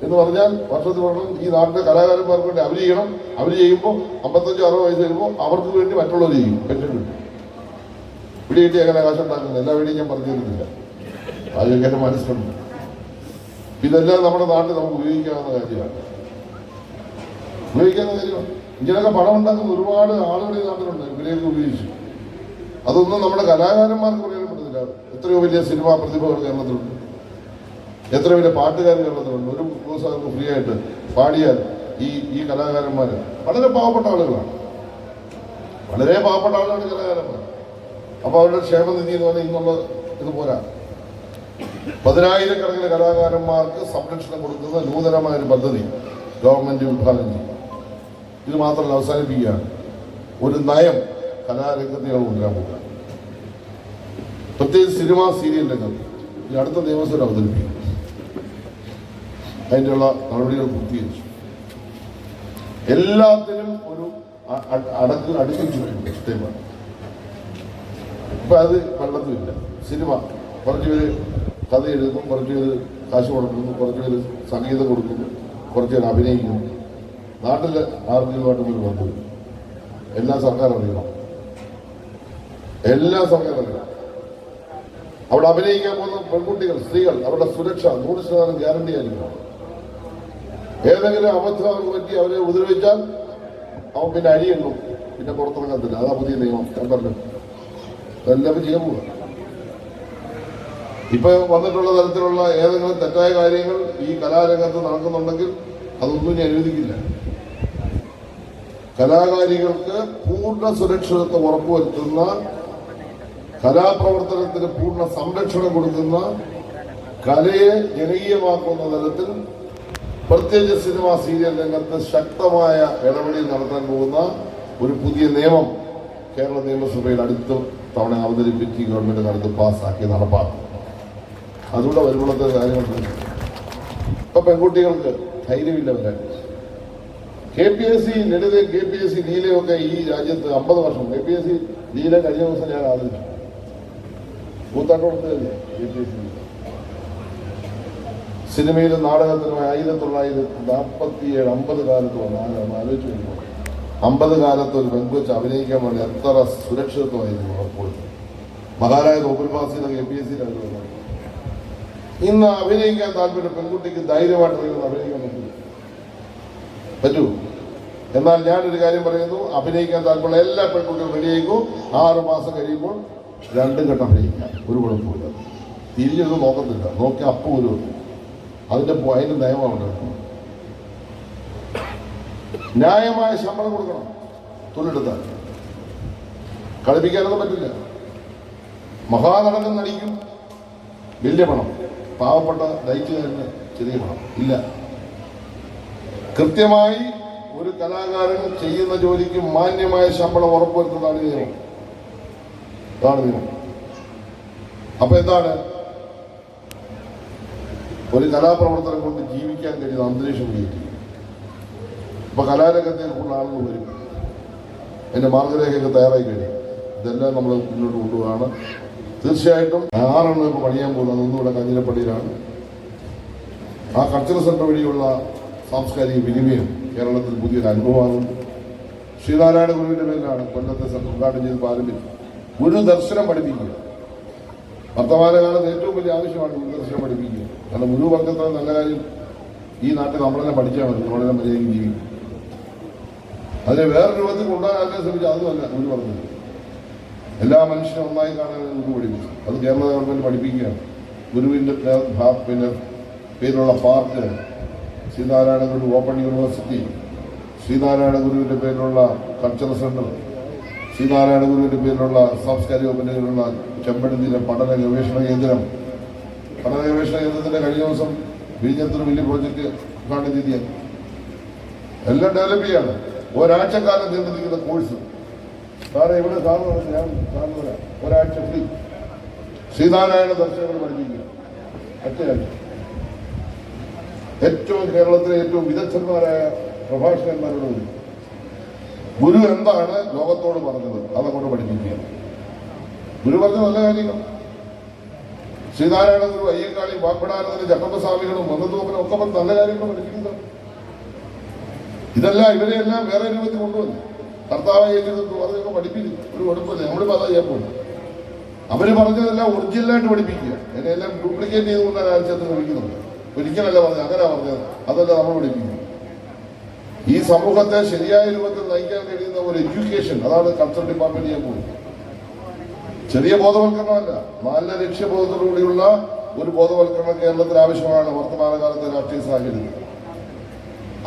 [SPEAKER 4] എന്ന് പറഞ്ഞാൽ വർഷത്തിൽ ഒരെണ്ണം ഈ നാട്ടിലെ കലാകാരന്മാർക്ക് വേണ്ടി അവർ ചെയ്യണം. അവർ ചെയ്യുമ്പോൾ 55-60 വയസ്സ് വരുമ്പോൾ അവർക്ക് വേണ്ടി മറ്റുള്ളവർ ചെയ്യും. പെൻഷൻ കിട്ടും. ഇവിടെ കിട്ടി എങ്ങനെ കാശ് ഉണ്ടാക്കുന്നത് എല്ലാ വീടിയും ഞാൻ പറഞ്ഞു തരുന്നില്ല. അതൊക്കെ എന്റെ മനസ്സിലുണ്ട്. ഇതെല്ലാം നമ്മുടെ നാട്ടിൽ നമുക്ക് ഉപയോഗിക്കാവുന്ന കാര്യമാണ്. ഇങ്ങനെയൊക്കെ പണം ഉണ്ടാക്കുന്ന ഒരുപാട് ആളുകൾ ഈ നാട്ടിലുണ്ട്. ഇവരെയൊക്കെ ഉപയോഗിച്ചു. അതൊന്നും നമ്മുടെ കലാകാരന്മാർക്ക് പ്രയോജനപ്പെടുന്നില്ല. എത്രയോ വലിയ സിനിമാ പ്രതിഭകൾ കേരളത്തിലുണ്ട്. എത്ര വലിയ പാട്ടുകാർ കേരളത്തിലുണ്ട്. ഒരു ദിവസം ഫ്രീ ആയിട്ട് പാടിയാൽ ഈ കലാകാരന്മാർ വളരെ പാവപ്പെട്ട ആളുകളാണ്. വളരെ പാവപ്പെട്ട ആളുകളാണ് കലാകാരന്മാർ. അപ്പൊ അവരുടെ ക്ഷേമനിധി എന്ന് പറഞ്ഞാൽ ഇന്നുള്ള ഇത് പോരാ. 10,000-കണക്കിന് കലാകാരന്മാർക്ക് സംരക്ഷണം കൊടുക്കുന്ന നൂതനമായൊരു പദ്ധതി ഗവൺമെന്റ് വിഭാവനം ചെയ്യും. ഇത് മാത്രമല്ല, അവസാനിപ്പിക്കുകയാണ്. ഒരു നയം കലാരംഗത്ത് ഞങ്ങൾ കൊണ്ടുവരാൻ പോകുക. പ്രത്യേകിച്ച് സിനിമ സീരിയൽ രംഗത്ത് ഈ അടുത്ത നിയമസഭ അവതരിപ്പിക്കും. അതിൻ്റെയുള്ള നടപടികൾ പൂർത്തീകരിച്ചു. എല്ലാത്തിനും ഒരു അടുപ്പിച്ചിട്ടുണ്ട് ഇഷ്ടമാണ്. ഇപ്പൊ അത് പണ്ടത്തുമില്ല. സിനിമ കുറച്ച് പേര് കഥ എഴുതുന്നു, കുറച്ച് പേര് കാശ് കൊടുക്കുന്നു, കുറച്ച് പേര് സംഗീതം കൊടുക്കുന്നു, കുറച്ച് പേര് അഭിനയിക്കുന്നു. നാട്ടിൽ ആർക്കുമായിട്ടൊന്നും ബന്ധമില്ല. എല്ലാം സർക്കാർ അറിയണം, എല്ലാം സർക്കാർ അറിയണം. അവിടെ അഭിനയിക്കാൻ പോകുന്ന പെൺകുട്ടികൾ, സ്ത്രീകൾ, അവരുടെ സുരക്ഷ 100% ഗ്യാരണ്ടി ആയിരിക്കണം. ഏതെങ്കിലും അബദ്ധം അവർക്ക് പറ്റി അവരെ ഉപദ്രവിച്ചാൽ അവൻ പിന്നെ അഴിയുന്നു, പിന്നെ പുറത്തിറങ്ങത്തില്ല. അതാ പുതിയ നിയമം. ഞാൻ പറഞ്ഞു എല്ലാം ചെയ്യാൻ പോവുക. ഇപ്പൊ വന്നിട്ടുള്ള തരത്തിലുള്ള ഏതെങ്കിലും തെറ്റായ കാര്യങ്ങൾ ഈ കലാരംഗത്ത് നടക്കുന്നുണ്ടെങ്കിൽ അതൊന്നും ഞാൻ അനുവദിക്കില്ല. കലാകാരികൾക്ക് പൂർണ്ണ സുരക്ഷിതത്വം ഉറപ്പുവരുത്തുന്ന, കലാപ്രവർത്തനത്തിന് പൂർണ്ണ സംരക്ഷണം കൊടുക്കുന്ന, കലയെ ജനകീയമാക്കുന്ന തരത്തിൽ പ്രത്യേകിച്ച് സിനിമ സീരിയൽ രംഗത്ത് ശക്തമായ ഇടപെടൽ നടത്താൻ പോകുന്ന ഒരു പുതിയ നിയമം കേരള നിയമസഭയിൽ അടുത്ത തവണ അവതരിപ്പിച്ച് ഗവൺമെന്റ് കാലത്ത് പാസ്സാക്കി നടപ്പാക്കും. അതുകൂടെ വരുമ്പോഴത്തെ കാര്യങ്ങളുണ്ട്. ഇപ്പൊ പെൺകുട്ടികൾക്ക് ധൈര്യമില്ല വരാൻ. KPSC ലളിത, KPSC ലീലയൊക്കെ ഈ രാജ്യത്ത് 50 വർഷം. KPSC ലീല കഴിഞ്ഞ ദിവസം ഞാൻ ആദരിച്ചു. കൂത്താട്ടോടത്തല്ലേ KPSC സിനിമയിലും നാടകത്തിലുമായി 1947 50 കാലത്ത് വന്നാലും ആലോചിച്ചു വരുമ്പോൾ 50 കാലത്ത് ഒരു പെൺകൊച്ച് അഭിനയിക്കാൻ വേണ്ടി എത്ര സുരക്ഷിതത്വമായിരുന്നു ഉറപ്പുവരുത്തുന്നത്. മഹാനായ നോബൽപാസിയുടെ KPSC ഇന്ന് അഭിനയിക്കാൻ താല്പര്യം പെൺകുട്ടിക്ക് ധൈര്യമായിട്ട് അഭിനയിക്കാൻ പറ്റൂ. എന്നാൽ ഞാനൊരു കാര്യം പറയുന്നു, അഭിനയിക്കാൻ താല്പര്യമുള്ള എല്ലാ പെൺകുട്ടികളും റെഡിയായിക്കും. 6 മാസം കഴിയുമ്പോൾ 2 ഘട്ടം അഭിനയിക്കാം, ഒരു കുഴപ്പമില്ല. തിരിഞ്ഞൊന്നും നോക്കത്തില്ല, നോക്കി അപ്പം ഒരു അതിന്റെ നിയമമുണ്ട്. ന്യായമായ ശമ്പളം കൊടുക്കണം. തൊഴിലെടുത്താൽ കളിപ്പിക്കാനൊന്നും പറ്റില്ല. മഹാനടനം നടിക്കും, വലിയ പണം. പാവപ്പെട്ട നയിച്ചുകാരന് ചെറിയ പണം ഇല്ല. കൃത്യമായി ഒരു കലാകാരൻ ചെയ്യുന്ന ജോലിക്ക് മാന്യമായ ശമ്പളം ഉറപ്പുവരുത്തുന്നതാണ് നിയമം. അതാണ് നിയമം. അപ്പൊ എന്താണ്, ഒരു കലാപ്രവർത്തനം കൊണ്ട് ജീവിക്കാൻ കഴിയുന്ന അന്തരീക്ഷം ഉപയോഗിക്കും. ഇപ്പൊ കലാരംഗത്തെ കൂടുതൽ ആളുകൾ വരും. എന്റെ മാർഗരേഖയൊക്കെ തയ്യാറായി കഴിയും. ഇതെല്ലാം നമ്മൾ മുന്നോട്ട് കൊണ്ടുപോവാണ്. തീർച്ചയായിട്ടും 6 ഇപ്പോൾ പണിയാൻ പോകുന്നത്. ഒന്നുകൂടെ കാഞ്ഞിരപ്പള്ളിയിലാണ്. ആ കൾച്ചറൽ സെന്റർ വഴിയുള്ള സാംസ്കാരിക വിനിമയം കേരളത്തിൽ പുതിയൊരു അനുഭവമാണ്. ശ്രീനാരായണ ഗുരുവിന്റെ പേരിലാണ് കൊല്ലത്തെ സെന്റർ ഉദ്ഘാടനം ചെയ്ത് ആരംഭിച്ചു. ഗുരു ദർശനം പഠിപ്പിക്കുക വർത്തമാനകാലത്ത് ഏറ്റവും വലിയ ആവശ്യമാണ്. ഗുരു ദർശനം പഠിപ്പിക്കുക. കാരണം ഗുരു വർഗത്തിന് നല്ല കാര്യം ഈ നാട്ടിൽ നമ്മളെല്ലാം പഠിച്ചാൽ മതി, നമ്മളെല്ലാം മര്യാദയ്ക്ക് ജീവിക്കും. അതിനെ വേറെ രൂപത്തിൽ കൊണ്ടുപോകാൻ ശ്രമിച്ചാൽ അതുമല്ല ഗുരു പറഞ്ഞത്. എല്ലാ മനുഷ്യരും ഒന്നായി കാണാൻ ഗുരു പഠിപ്പിച്ചു. അത് കേരള ഗവൺമെന്റ് പഠിപ്പിക്കുകയാണ്. ഗുരുവിന്റെ പിന്നെ പേരിലുള്ള പാർക്ക്, ശ്രീനാരായണ ഗുരു ഓപ്പൺ യൂണിവേഴ്സിറ്റി, ശ്രീനാരായണ ഗുരുവിന്റെ പേരിലുള്ള കൾച്ചറൽ സെന്റർ, ശ്രീനാരായണ ഗുരുവിന്റെ പേരിലുള്ള സാംസ്കാരിക വകുപ്പിലുള്ള ചെമ്പഴന്തിയിലെ പഠന ഗവേഷണ കേന്ദ്രം. പഠന ഗവേഷണ കേന്ദ്രത്തിന്റെ കഴിഞ്ഞ ദിവസം വിഴിഞ്ഞത്തൊരു വലിയ പ്രോജക്റ്റ് ഉദ്ഘാടനം ചെയ്തിയ എല്ലാം ഡെവലപ്പ് ചെയ്യാണ്. ഒരാഴ്ചക്കാലം നീണ്ടു നിൽക്കുന്ന കോഴ്സ്. സാറേ ഇവിടെ സാറിന് ഞാൻ സാറിന് വരാം, ഒരാഴ്ച ഫ്രീ. ശ്രീനാരായണ ദർശനങ്ങൾ പഠിപ്പിക്കുക. ഒറ്റയാഴ്ച. ഏറ്റവും കേരളത്തിലെ ഏറ്റവും വിദഗ്ധന്മാരായ പ്രഭാഷകന്മാരോട് വരും. ഗുരു എന്താണ് ലോകത്തോട് പറഞ്ഞത് അതങ്ങോട്ട് പഠിപ്പിക്കുക. ഗുരു പറഞ്ഞ നല്ല കാര്യങ്ങൾ. ശ്രീനാരായണ ഗുരു, അയ്യങ്കാളി, വാഗ്ഭടാനന്ദനും ചട്ടമ്പസ്വാമികളും വന്നതോപ്പനും ഒക്കെ നല്ല കാര്യങ്ങൾ പഠിപ്പിക്കുന്നത്. ഇതെല്ലാം ഇവരെയെല്ലാം വേറെ രൂപത്തിൽ കൊണ്ടുവന്നു. കർത്താവ് ചെയ്തിട്ട് അതൊക്കെ പഠിപ്പിക്കുന്നു. ഒരു കുഴപ്പമില്ല, നമ്മളിപ്പോൾ അതാ ചെയ്യാൻ പോകുന്നു. അവര് പറഞ്ഞതെല്ലാം ഒറിജിനലായിട്ട് പഠിപ്പിക്കുക. എന്നെല്ലാം ഡ്യൂപ്ലിക്കേറ്റ് ചെയ്തുകൊണ്ടാണ് ആഴ്ചത്തിൽ പഠിക്കുന്നുണ്ട്. ഒരിക്കലല്ല പറഞ്ഞത്, അങ്ങനെ പറഞ്ഞത്. അതല്ല നമ്മൾ പഠിപ്പിക്കുന്നത്. ഈ സമൂഹത്തെ ശരിയായ രൂപത്തിൽ നയിക്കാൻ കഴിയുന്ന ഒരു എഡ്യൂക്കേഷൻ, അതാണ് കൾച്ചറൽ ഡിപ്പാർട്ട്മെന്റ് ചെയ്യാൻ പോകുന്നത്. ചെറിയ ബോധവൽക്കരണമല്ല, നല്ല ലക്ഷ്യബോധത്തോടുകൂടിയുള്ള ഒരു ബോധവൽക്കരണം കേരളത്തിൽ ആവശ്യമാണ്. വർത്തമാനകാലത്തെ രാഷ്ട്രീയ സാഹചര്യത്തിൽ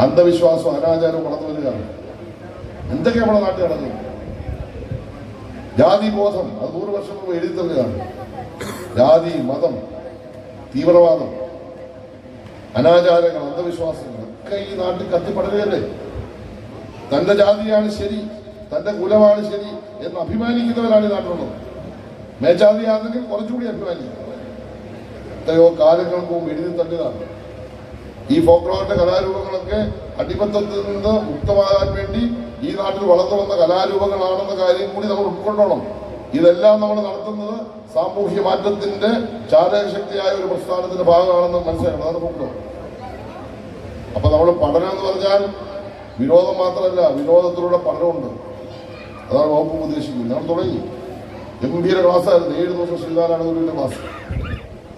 [SPEAKER 4] അന്ധവിശ്വാസവും അനാചാരവും വളർന്നു വരികയാണ്. എന്തൊക്കെ നമ്മുടെ നാട്ടിൽ നടന്നു? ജാതിബോധം അത് 100 വർഷം മുമ്പ് എഴുതി തള്ളുകയാണ്. ജാതി, മതം, തീവ്രവാദം, അനാചാരങ്ങൾ, അന്ധവിശ്വാസങ്ങൾ ഒക്കെ ഈ നാട്ടിൽ കത്തിപ്പടരുകയല്ലേ. തന്റെ ജാതിയാണ് ശരി, തന്റെ കുലമാണ് ശരി എന്ന് അഭിമാനിക്കുന്നവരാണ് ഈ നാട്ടിലുള്ളത്. മേജാതിയാണെങ്കിൽ കുറച്ചുകൂടി അഭിമാനിക്കും. എത്രയോ കാലങ്ങൾക്ക് മുമ്പ് എഴുതി തള്ളിയതാണ്. ഈ ഫോക്ലോറിന്റെ കലാരൂപങ്ങളൊക്കെ അടിമത്തത്തിൽ നിന്ന് മുക്തമാകാൻ വേണ്ടി ഈ നാട്ടിൽ വളർന്നു വന്ന കലാരൂപങ്ങളാണെന്ന കാര്യം കൂടി നമ്മൾ ഉൾക്കൊള്ളണം. ഇതെല്ലാം നമ്മൾ നടത്തുന്നത് സാമൂഹ്യ മാറ്റത്തിന്റെ ചാലകശക്തിയായ ഒരു പ്രസ്ഥാനത്തിന്റെ ഭാഗമാണെന്ന് മനസ്സിലാക്കണം. അതാണ് ഫോക്ലോർ. അപ്പൊ നമ്മൾ പഠനം എന്ന് പറഞ്ഞാൽ വിനോദം മാത്രമല്ല, വിനോദത്തിലൂടെ പഠനമുണ്ട്. അതാണ് വകുപ്പ് ഉദ്ദേശിക്കുന്നത്. ഞാൻ തുടങ്ങി ഗംഭീര ക്ലാസ്സായിരുന്നു. 7 ദിവസം ശ്രീകാരാണ് ഗുരുവിന്റെ ക്ലാസ്.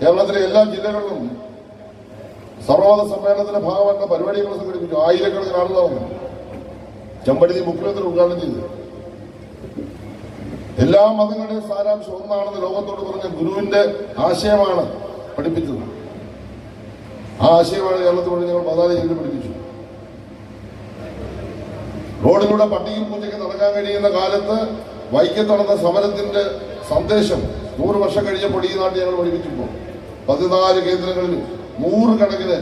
[SPEAKER 4] കേരളത്തിലെ എല്ലാ ജില്ലകളിലും സർവമത സമ്മേളനത്തിന്റെ ഭാഗമായിട്ടുള്ള പരിപാടികൾ സംഘടിപ്പിച്ചു. 1000കണക്കിന് ആളുകളാണ്. ചെമ്പഴന്തി മുഖ്യമന്ത്രി ഉദ്ഘാടനം ചെയ്തു. എല്ലാ മതങ്ങളുടെയും സാരാംശം ഒന്നാണെന്ന് ലോകത്തോട് പറഞ്ഞ ഗുരുവിന്റെ ആശയമാണ് പഠിപ്പിച്ചത്. ആ ആശയമാണ് കേരളത്തിൽ വേണ്ടി ഞങ്ങൾ 14 ജില്ലയിൽ പഠിപ്പിച്ചു. റോഡിലൂടെ പട്ടിയും പൂജയ്ക്ക് നടക്കാൻ കഴിയുന്ന കാലത്ത് വൈക്കത്ത് നടന്ന സമരത്തിന്റെ സന്ദേശം 100 വർഷം കഴിഞ്ഞപ്പോൾ ഈ നാട്ടിൽ ഞങ്ങൾ പഠിപ്പിച്ചപ്പോൾ 14 കേന്ദ്രങ്ങളിലും 100 കണക്കിന്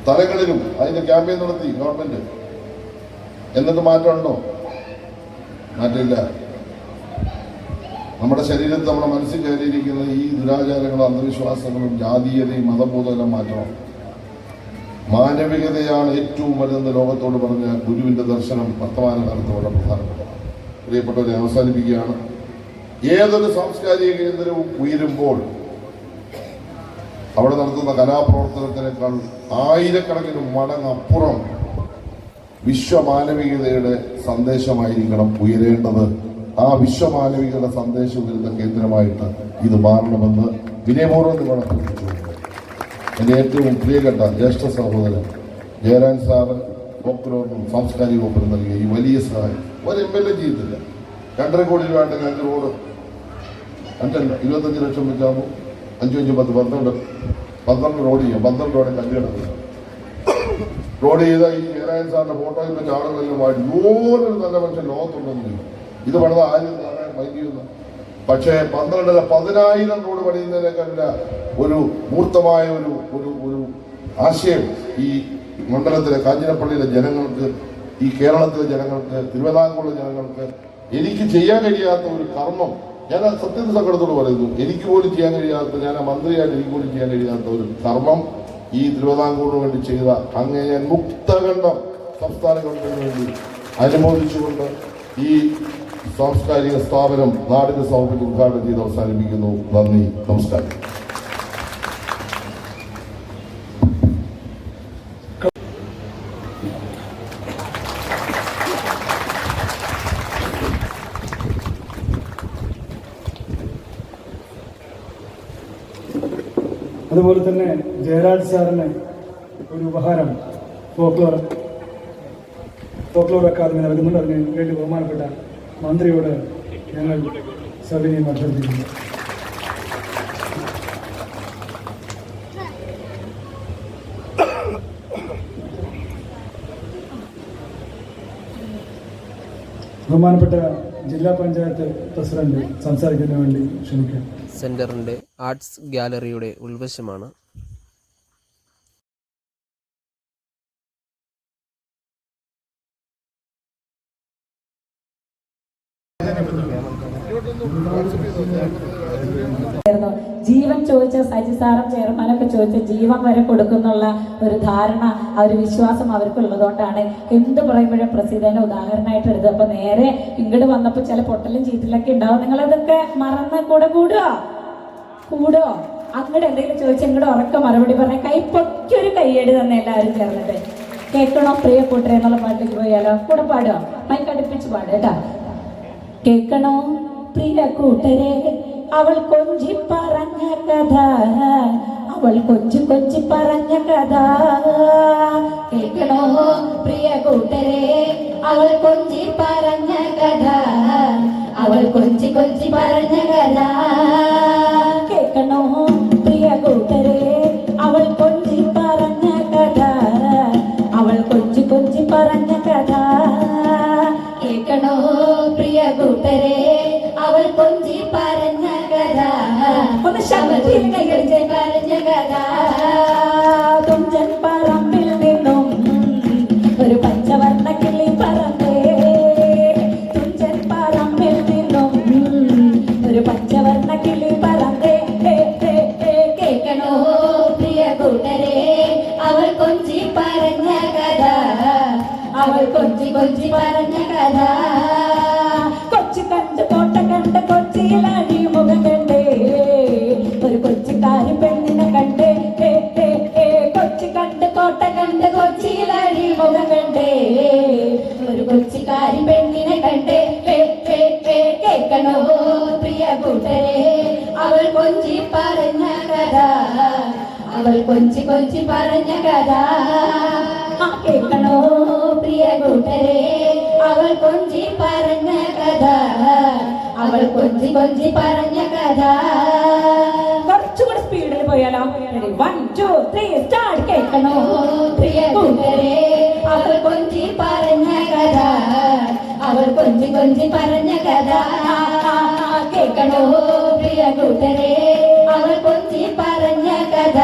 [SPEAKER 4] സ്ഥലങ്ങളിലും അതിന്റെ ക്യാമ്പയിൻ നടത്തി ഗവൺമെന്റ്. എന്നിട്ട് മാറ്റമുണ്ടോ? മാറ്റില്ല. നമ്മുടെ ശരീരത്തിൽ, നമ്മുടെ മനസ്സിൽ കയറിയിരിക്കുന്ന ഈ ദുരാചാരങ്ങളും അന്ധവിശ്വാസങ്ങളും ജാതീയതയും മതബോധമെല്ലാം മാറ്റണം. മാനവികതയാണ് ഏറ്റവും വലുതെന്ന് ലോകത്തോട് പറഞ്ഞ ഗുരുവിന്റെ ദർശനം വർത്തമാനകാലത്ത് വളരെ പ്രധാനപ്പെട്ടതാണ്. പ്രിയപ്പെട്ടവരെ, അവസാനിപ്പിക്കുകയാണ്. ഏതൊരു സാംസ്കാരിക കേന്ദ്രവും ഉയരുമ്പോൾ അവിടെ നടത്തുന്ന കലാപ്രവർത്തനത്തിനേക്കാൾ 1000കണക്കിന് മടങ്ങപ്പുറം വിശ്വമാനവികതയുടെ സന്ദേശമായിരിക്കണം ഉയരേണ്ടത്. ആ വിശ്വമാനവികതയുടെ സന്ദേശം ഉയരുന്ന കേന്ദ്രമായിട്ട് ഇത് മാറണമെന്ന് വിനയപൂർവ്വം നിങ്ങൾ അഭ്യർത്ഥിച്ചുകൊണ്ട് എൻ്റെ ഏറ്റവും പ്രിയപ്പെട്ട ജ്യേഷ്ഠ സഹോദരൻ ജയരാജ് സാറ് ഫോക്ലോറിനും സാംസ്കാരിക വകുപ്പിനും നൽകിയ ഈ വലിയ സഹായം ഒരു MLA ചെയ്തില്ല. 2.5 കോടി രൂപ ആയിട്ട് ഞങ്ങൾക്ക് റോഡ് 25 ലക്ഷം വെച്ചാകുമ്പോൾ 5, 5, 10, 12 റോഡ് ചെയ്യാം. 12 റോഡ് കല്ല് കിടക്കുക. റോഡ് ചെയ്ത ഈ ജയരാജൻ സാറിന്റെ ഫോട്ടോയിൽ വെച്ച ആളുകളെല്ലാം നൂറൊരു നല്ല മനുഷ്യൻ ലോകത്തുണ്ടെന്ന്. ഇത് പണിത ആരും കാണാൻ വൈകിയുന്നു. പക്ഷേ 12 10,000 റോഡ് പണിയുന്നതിനേക്കല്ല ഒരു മൂർത്തമായ ഒരു ആശയം ഈ മണ്ഡലത്തിലെ കാഞ്ഞിരപ്പള്ളിയിലെ ജനങ്ങൾക്ക്, ഈ കേരളത്തിലെ ജനങ്ങൾക്ക്, തിരുവിതാംകൂറിലെ ജനങ്ങൾക്ക് എനിക്ക് ചെയ്യാൻ കഴിയാത്ത ഒരു കർമ്മം, ഞാൻ സത്യസങ്കടത്തോട് പറയുന്നു, എനിക്ക് പോലും ചെയ്യാൻ കഴിയാത്ത, ഞാൻ മന്ത്രിയായിട്ട് എനിക്ക് പോലും ചെയ്യാൻ കഴിയാത്ത ഒരു കർമ്മം ഈ തിരുവിതാംകൂറിന് വേണ്ടി ചെയ്ത അങ്ങേ ഞാൻ മുക്തകണ്ഠം സംസ്ഥാന ഗവൺമെന്റിന് വേണ്ടി അനുമോദിച്ചുകൊണ്ട് ഈ സാംസ്കാരിക സ്ഥാപനം നാടിന്റെ സൗകര്യം ഉദ്ഘാടനം ചെയ്ത് അവസാനിപ്പിക്കുന്നു. നന്ദി, നമസ്കാരം.
[SPEAKER 5] അതുപോലെ തന്നെ ജയരാജ് സാറിന് ഒരു ഉപഹാരം ഫോക്ലോർ അക്കാദമി നൽകുന്നുണ്ട്. അതിന് വേണ്ടി ബഹുമാനപ്പെട്ട മന്ത്രിയോട് ഞങ്ങൾ സവിനയം അഭ്യർത്ഥിക്കുന്നു. ബഹുമാനപ്പെട്ട ജില്ലാ പഞ്ചായത്ത് പ്രസിഡന്റ് സംസാരിക്കുന്നതിന് വേണ്ടി ക്ഷണിക്കാം.
[SPEAKER 1] സെന്ററിന്റെ ആർട്സ് ഗാലറിയുടെ ഉൾവശമാണ്.
[SPEAKER 6] ജീവൻ ചോദിച്ച സജി സാറും ചെയർമാനൊക്കെ ചോദിച്ച ജീവൻ വരെ കൊടുക്കുന്നുള്ള ഒരു ധാരണ, ആ ഒരു വിശ്വാസം അവർക്കുള്ളതുകൊണ്ടാണ് എന്ത് പറയുമ്പോഴും പ്രസിദ്ധനെ ഉദാഹരണമായിട്ട് എടുത്തത്. അപ്പൊ നേരെ ഇങ്ങോട്ട് വന്നപ്പോൾ ചില പൊട്ടലും ചീറ്റിലൊക്കെ ഉണ്ടാവും. നിങ്ങളതൊക്കെ മറന്ന് കൂടോ അങ്ങോട്ട് എന്തെങ്കിലും ചോദിച്ചാൽ ഇങ്ങോട്ട് ഉറക്കം മറുപടി പറഞ്ഞ കൈപ്പൊക്കൊരു കയ്യടി തന്നെ എല്ലാവരും ചേർന്നിട്ട് കേൾക്കണോ പ്രിയ കൂട്ടരെ എന്നുള്ള പാട്ടിലേക്ക് പോയാലോ? കൂടെ പാടുക, മൈക്കടുപ്പിച്ച് പാടുക കേട്ടാ. കേൾക്കണോ പ്രിയ കൂട്ടരെ അവൾ കൊഞ്ചി പറഞ്ഞ കഥ, അവൾ കൊഞ്ചി പറഞ്ഞ കഥ. കേൾക്കണോ പ്രിയ കൂട്ടരെ അവൾ കൊഞ്ചി പറഞ്ഞ കഥ, അവൾ കൊഞ്ചി പറഞ്ഞ കഥ. കേൾക്കണോ പ്രിയ കൂട്ടരെ അവൾ കൊഞ്ചി പറഞ്ഞ കഥ, അവൾ കൊഞ്ചി പറഞ്ഞ കഥ. കേൾക്കണോ പ്രിയ കൂട്ടരെ അവൾ കൊഞ്ചി പറഞ്ഞ കഥ, ഒന്ന് ശബ്ദത്തിൽ കൈയടിച്ച് പറഞ്ഞ കഥ. തുഞ്ചൻ പറമ്പിൽ നിന്നും ഒരു പഞ്ചവർണ്ണ കിളി പറന്നേ, തുഞ്ചൻ പറമ്പിൽ നിന്നും ഒരു പഞ്ചവർണ്ണ കിളി പറന്നേ. കേൾക്കണോ പ്രിയ കൂട്ടരെ അവൾ കൊഞ്ചി പറഞ്ഞ കഥ, അവൾ കൊഞ്ചി പറഞ്ഞ കഥ. കൊച്ചു കണ്ടു കോട്ട കണ്ട് കൊച്ചിയിൽ അഴിമുഖം കണ്ടേ ഒരു കൊച്ചിക്കാരി പെണ്ണിനെ കണ്ടേ കൊച്ചി കണ്ട് കോട്ട കണ്ട് കൊച്ചിയിൽ അഴിമുഖം കണ്ടേ ഒരു കൊച്ചിക്കാരി പെണ്ണിനെ കണ്ടേ കേൾക്കണോ പ്രിയ കൂട്ടരെ അവൾ കൊഞ്ചി പറഞ്ഞ കഥ അവൾ കൊഞ്ചി കൊഞ്ചി പറഞ്ഞ കഥ കേൾക്കണോ പ്രിയ കൂട്ടരെ അവൾ കൊഞ്ചി പറഞ്ഞ കഥ അവൾ കൊഞ്ചി കൊഞ്ചി പറഞ്ഞ കഥ കുറച്ചുകൂടെ സ്പീഡിൽ പോയാലോ 1 2 3 സ്റ്റാർട്ട് കേൾക്കണോ പ്രിയ കൂട്ടരെ അവൾ കൊഞ്ചി പറഞ്ഞ കഥ അവൾ കൊഞ്ചി കൊഞ്ചി പറഞ്ഞ കഥ കേൾക്കണോ പ്രിയ കൂട്ടരെ അവൾ കൊഞ്ചി പറഞ്ഞ കഥ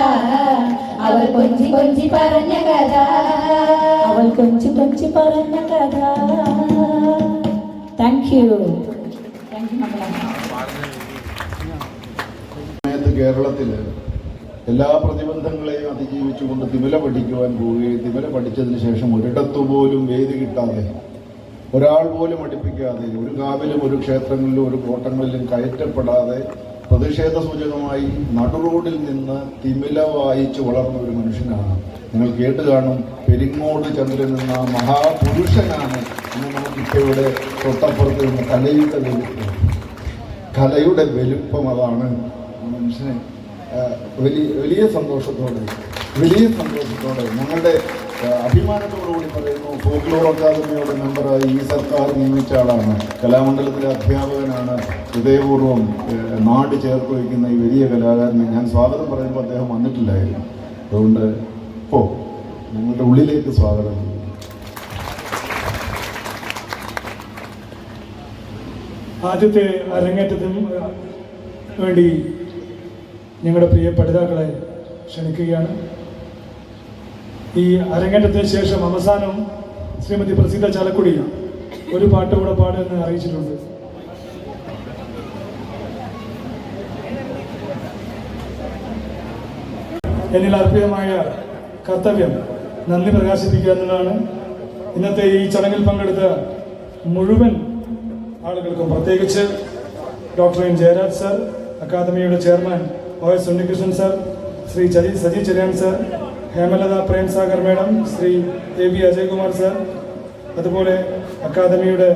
[SPEAKER 6] അവൾ കൊഞ്ചി കൊഞ്ചി പറഞ്ഞ കഥ അവൾ കൊഞ്ചി കൊഞ്ചി പറഞ്ഞ കഥ. താങ്ക് യു
[SPEAKER 3] കേരളത്തിൽ എല്ലാ പ്രതിബന്ധങ്ങളെയും അതിജീവിച്ചുകൊണ്ട് തിമില പഠിക്കുവാൻ പോവുകയും തിമില പഠിച്ചതിന് ശേഷം ഒരിടത്തു പോലും വേദി കിട്ടാതെ ഒരാൾ പോലും അടുപ്പിക്കാതെ ഒരു കാവിലും ഒരു ക്ഷേത്രങ്ങളിലും ഒരു കോട്ടങ്ങളിലും കയറ്റപ്പെടാതെ പ്രതിഷേധ സൂചകമായി നടുറോഡിൽ നിന്ന് തിമില വായിച്ച് വളർന്ന ഒരു മനുഷ്യനാണ്. നിങ്ങൾ കേട്ട് കാണും, പെരിങ്ങോട് ചന്ദ്രൻ എന്ന മഹാപുരുഷനാണ് ഇന്ന് നമുക്കിപ്പോൾ ഇവിടെ തൊട്ടപ്പുറത്ത് നിന്ന് കലയുടെ വലുപ്പം അതാണ് മനുഷ്യനെ വലിയ സന്തോഷത്തോടെ ഞങ്ങളുടെ അഭിമാനത്തോടുകൂടി പറയുന്നു. ഫോക്ലോർ അക്കാദമിയുടെ മെമ്പറായി ഈ സർക്കാർ നിയമിച്ച ആളാണ്. കലാമണ്ഡലത്തിലെ അധ്യാപകനാണ്. ഹൃദയപൂർവ്വം നാട് ചേർത്ത് വയ്ക്കുന്ന ഈ വലിയ കലാകാരനെ ഞാൻ സ്വാഗതം പറയുമ്പോൾ അദ്ദേഹം വന്നിട്ടില്ലായിരുന്നു. അതുകൊണ്ട് ഞങ്ങളുടെ ഉള്ളിലേക്ക് സ്വാഗതം ചെയ്യും.
[SPEAKER 5] ആദ്യത്തെ അരങ്ങേറ്റത്തിന് വേണ്ടി ഞങ്ങളുടെ പ്രിയ പഠിതാക്കളെ ക്ഷണിക്കുകയാണ്. ഈ അരങ്ങേറ്റത്തിന് ശേഷം അവസാനം ശ്രീമതി പ്രസിദ്ധ ചാലക്കുടി ഒരു പാട്ട് കൂടെ പാടുമെന്ന് അറിയിച്ചിട്ടുണ്ട്. എന്നിൽ അർപ്പിതമായ കർത്തവ്യം നന്ദി പ്രകാശിപ്പിക്കുക എന്നതാണ്. ഇന്നത്തെ ഈ ചടങ്ങിൽ പങ്കെടുത്ത മുഴുവൻ ആളുകൾക്കും, പ്രത്യേകിച്ച് ഡോക്ടർ എൻ ജയരാജ് സർ, അക്കാദമിയുടെ chairman OS Unnikrishnan sir, Shri Saji Cheriyan sir, Hemalatha Premsagar madam, Shri AB Ajaykumar sir, അതുപോലെ അക്കാദമിയുടെ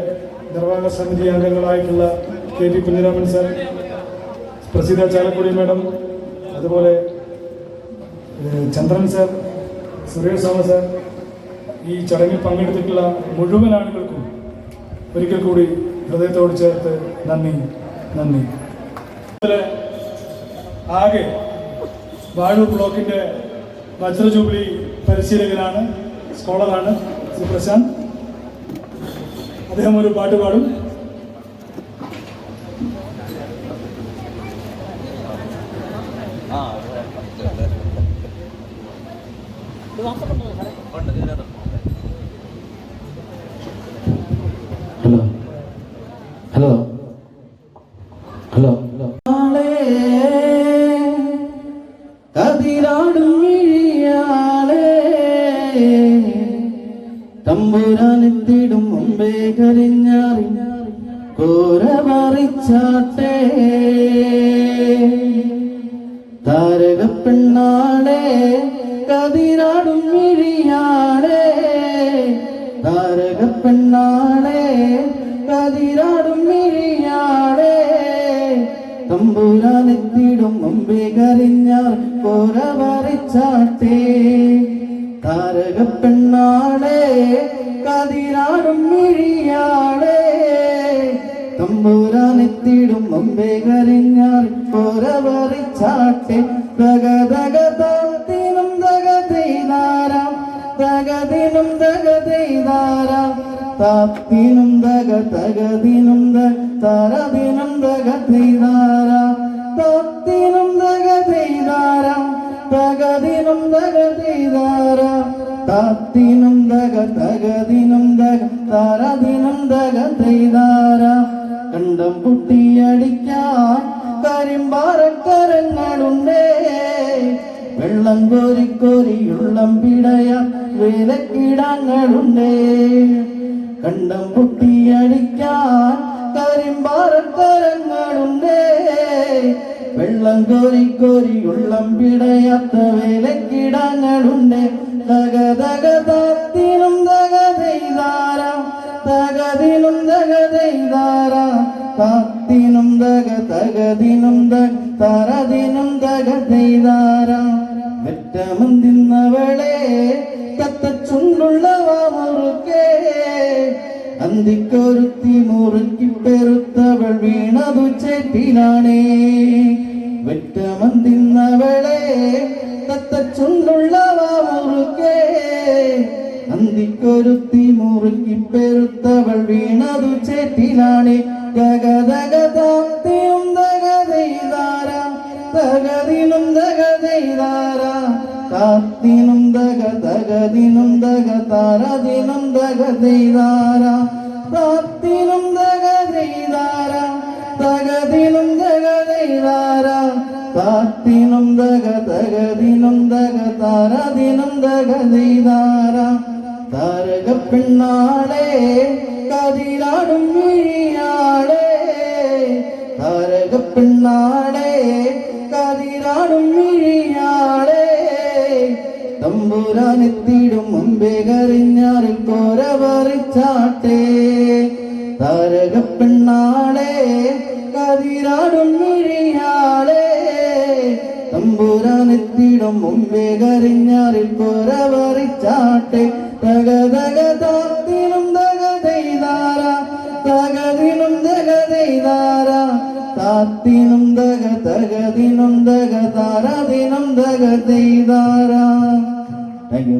[SPEAKER 5] നിർവാഹക സമിതി അംഗങ്ങളായിട്ടുള്ള KP കുഞ്ഞിരാമൻ സർ, പ്രസിദ്ധ ചാലക്കുടി മേഡം, അതുപോലെ ചന്ദ്രൻ സർ, സുരേഷ് സോമ സർ, ഈ ചടങ്ങിൽ പങ്കെടുത്തിട്ടുള്ള മുഴുവൻ ആളുകൾക്കും ഒരിക്കൽ കൂടി ഹൃദയത്തോട് ചേർത്ത് നന്ദി. ആകെ വാഴൂർ ബ്ലോക്കിന്റെ വജ്ര ജൂബിലി പരിശീലകനാണ്, സ്കോളറാണ് ശ്രീ പ്രശാന്ത്. അദ്ദേഹം ഒരു പാട്ട് പാടും.
[SPEAKER 2] ഹലോ കതിരാടും തമ്പുരാനെത്തിടും മുമ്പേ കരിഞ്ഞാറി കോര പറിച്ചാട്ടെ താരക പെണ്ണാളെ കതിരാടും മിഴിയാളെ താരക പെണ്ണാളെ കതിരാടും മിഴിയാളെ തമ്പുരാനെത്തിടും മുമ്പേ കരിഞ്ഞാർ കോര പറിച്ചാട്ടെ താരക പെണ്ണാളെ കതിരാടും മിഴിയാളെ തമ്പുരാനെത്തിടും മുമ്പേ കരിഞ്ഞാർ കോര പറിച്ചാട്ടെ തകതകതാത്തിനും തകതൈതാരാം തകതിനും തകതൈതാരാം താത്തിനും തകതകതിനും തരതിനും തകതൈതാരാം താത്തിനും തകതൈതാരാം തകതിനും തകതൈതാരാം താത്തിനും തകതകതിനും തരതിനും തകതൈതാരാം കണ്ടം പൊട്ടിയടിക്കാൻ കരിമ്പാറക്കരങ്ങളുണ്ടേ വെള്ളം കോരിക്കോരിയുള്ളം പിടയ വേലക്കിടങ്ങളുണ്ടേ കണ്ടം പൊട്ടിയടിക്കാൻ കരിമ്പാറക്കരങ്ങളുണ്ടേ വെള്ളം കോരി കോരി ഉള്ളം പിടയാത്ത വേലക്കിടങ്ങളുണ്ട് തകതക താത്തിനും തകതൈതാര തകതിനും തകതൈതാര താത്തിനും തക തകതിനും തരതിനും തകതൈതാര വെറ്റമന്തിന്നവളെ കത്തച്ചുണ്ടുള്ളവ മുറുക്കേ അന്തിക്കൊരുത്തി മുറുക്കി പെരുത്തവൾ വീണതു ചേറ്റിലാണേ വെറ്റമന്തിന്നവളെ കത്തച്ചുണ്ടുള്ളവ മുറുക്കേ അന്തിക്കൊരുത്തി മുറുക്കി പെരുത്തവൾ വീണതു ചേറ്റിലാണേ ഗഗദഗതാത്തിനും ദഗദൈതാര തകതിനും ദഗദൈതാര താത്തിനും ദഗദഗതിനും ദഗതാരതിനും ദഗദൈതാര താത്തിനും ദഗദൈതാര തകതിനും ദഗദൈതാര താത്തിനും ദഗദഗതിനും ദഗതാരതിനും ദഗദൈതാര താരക പെണ്ണാളെ കതിരാടും മിഴിയാളെ താരക പെണ്ണാളെ കതിരാടും മിഴിയാളെ തമ്പുരാനെത്തിടും മുമ്പേ കറിഞ്ഞാറിൽ കോര പറിച്ചാട്ടെ താരക പെണ്ണാളെ കതിരാടും മിഴിയാളെ തമ്പുരാനെത്തിടും മുമ്പേ കറിഞ്ഞാറിൽ കോര പറിച്ചാട്ടെ തകതക താത്തിനും തകതൈതാര തകതിനും തകതൈതാര താത്തിനും തകതകതിനും തകതാരതിനും തകതൈതാര. Thank you.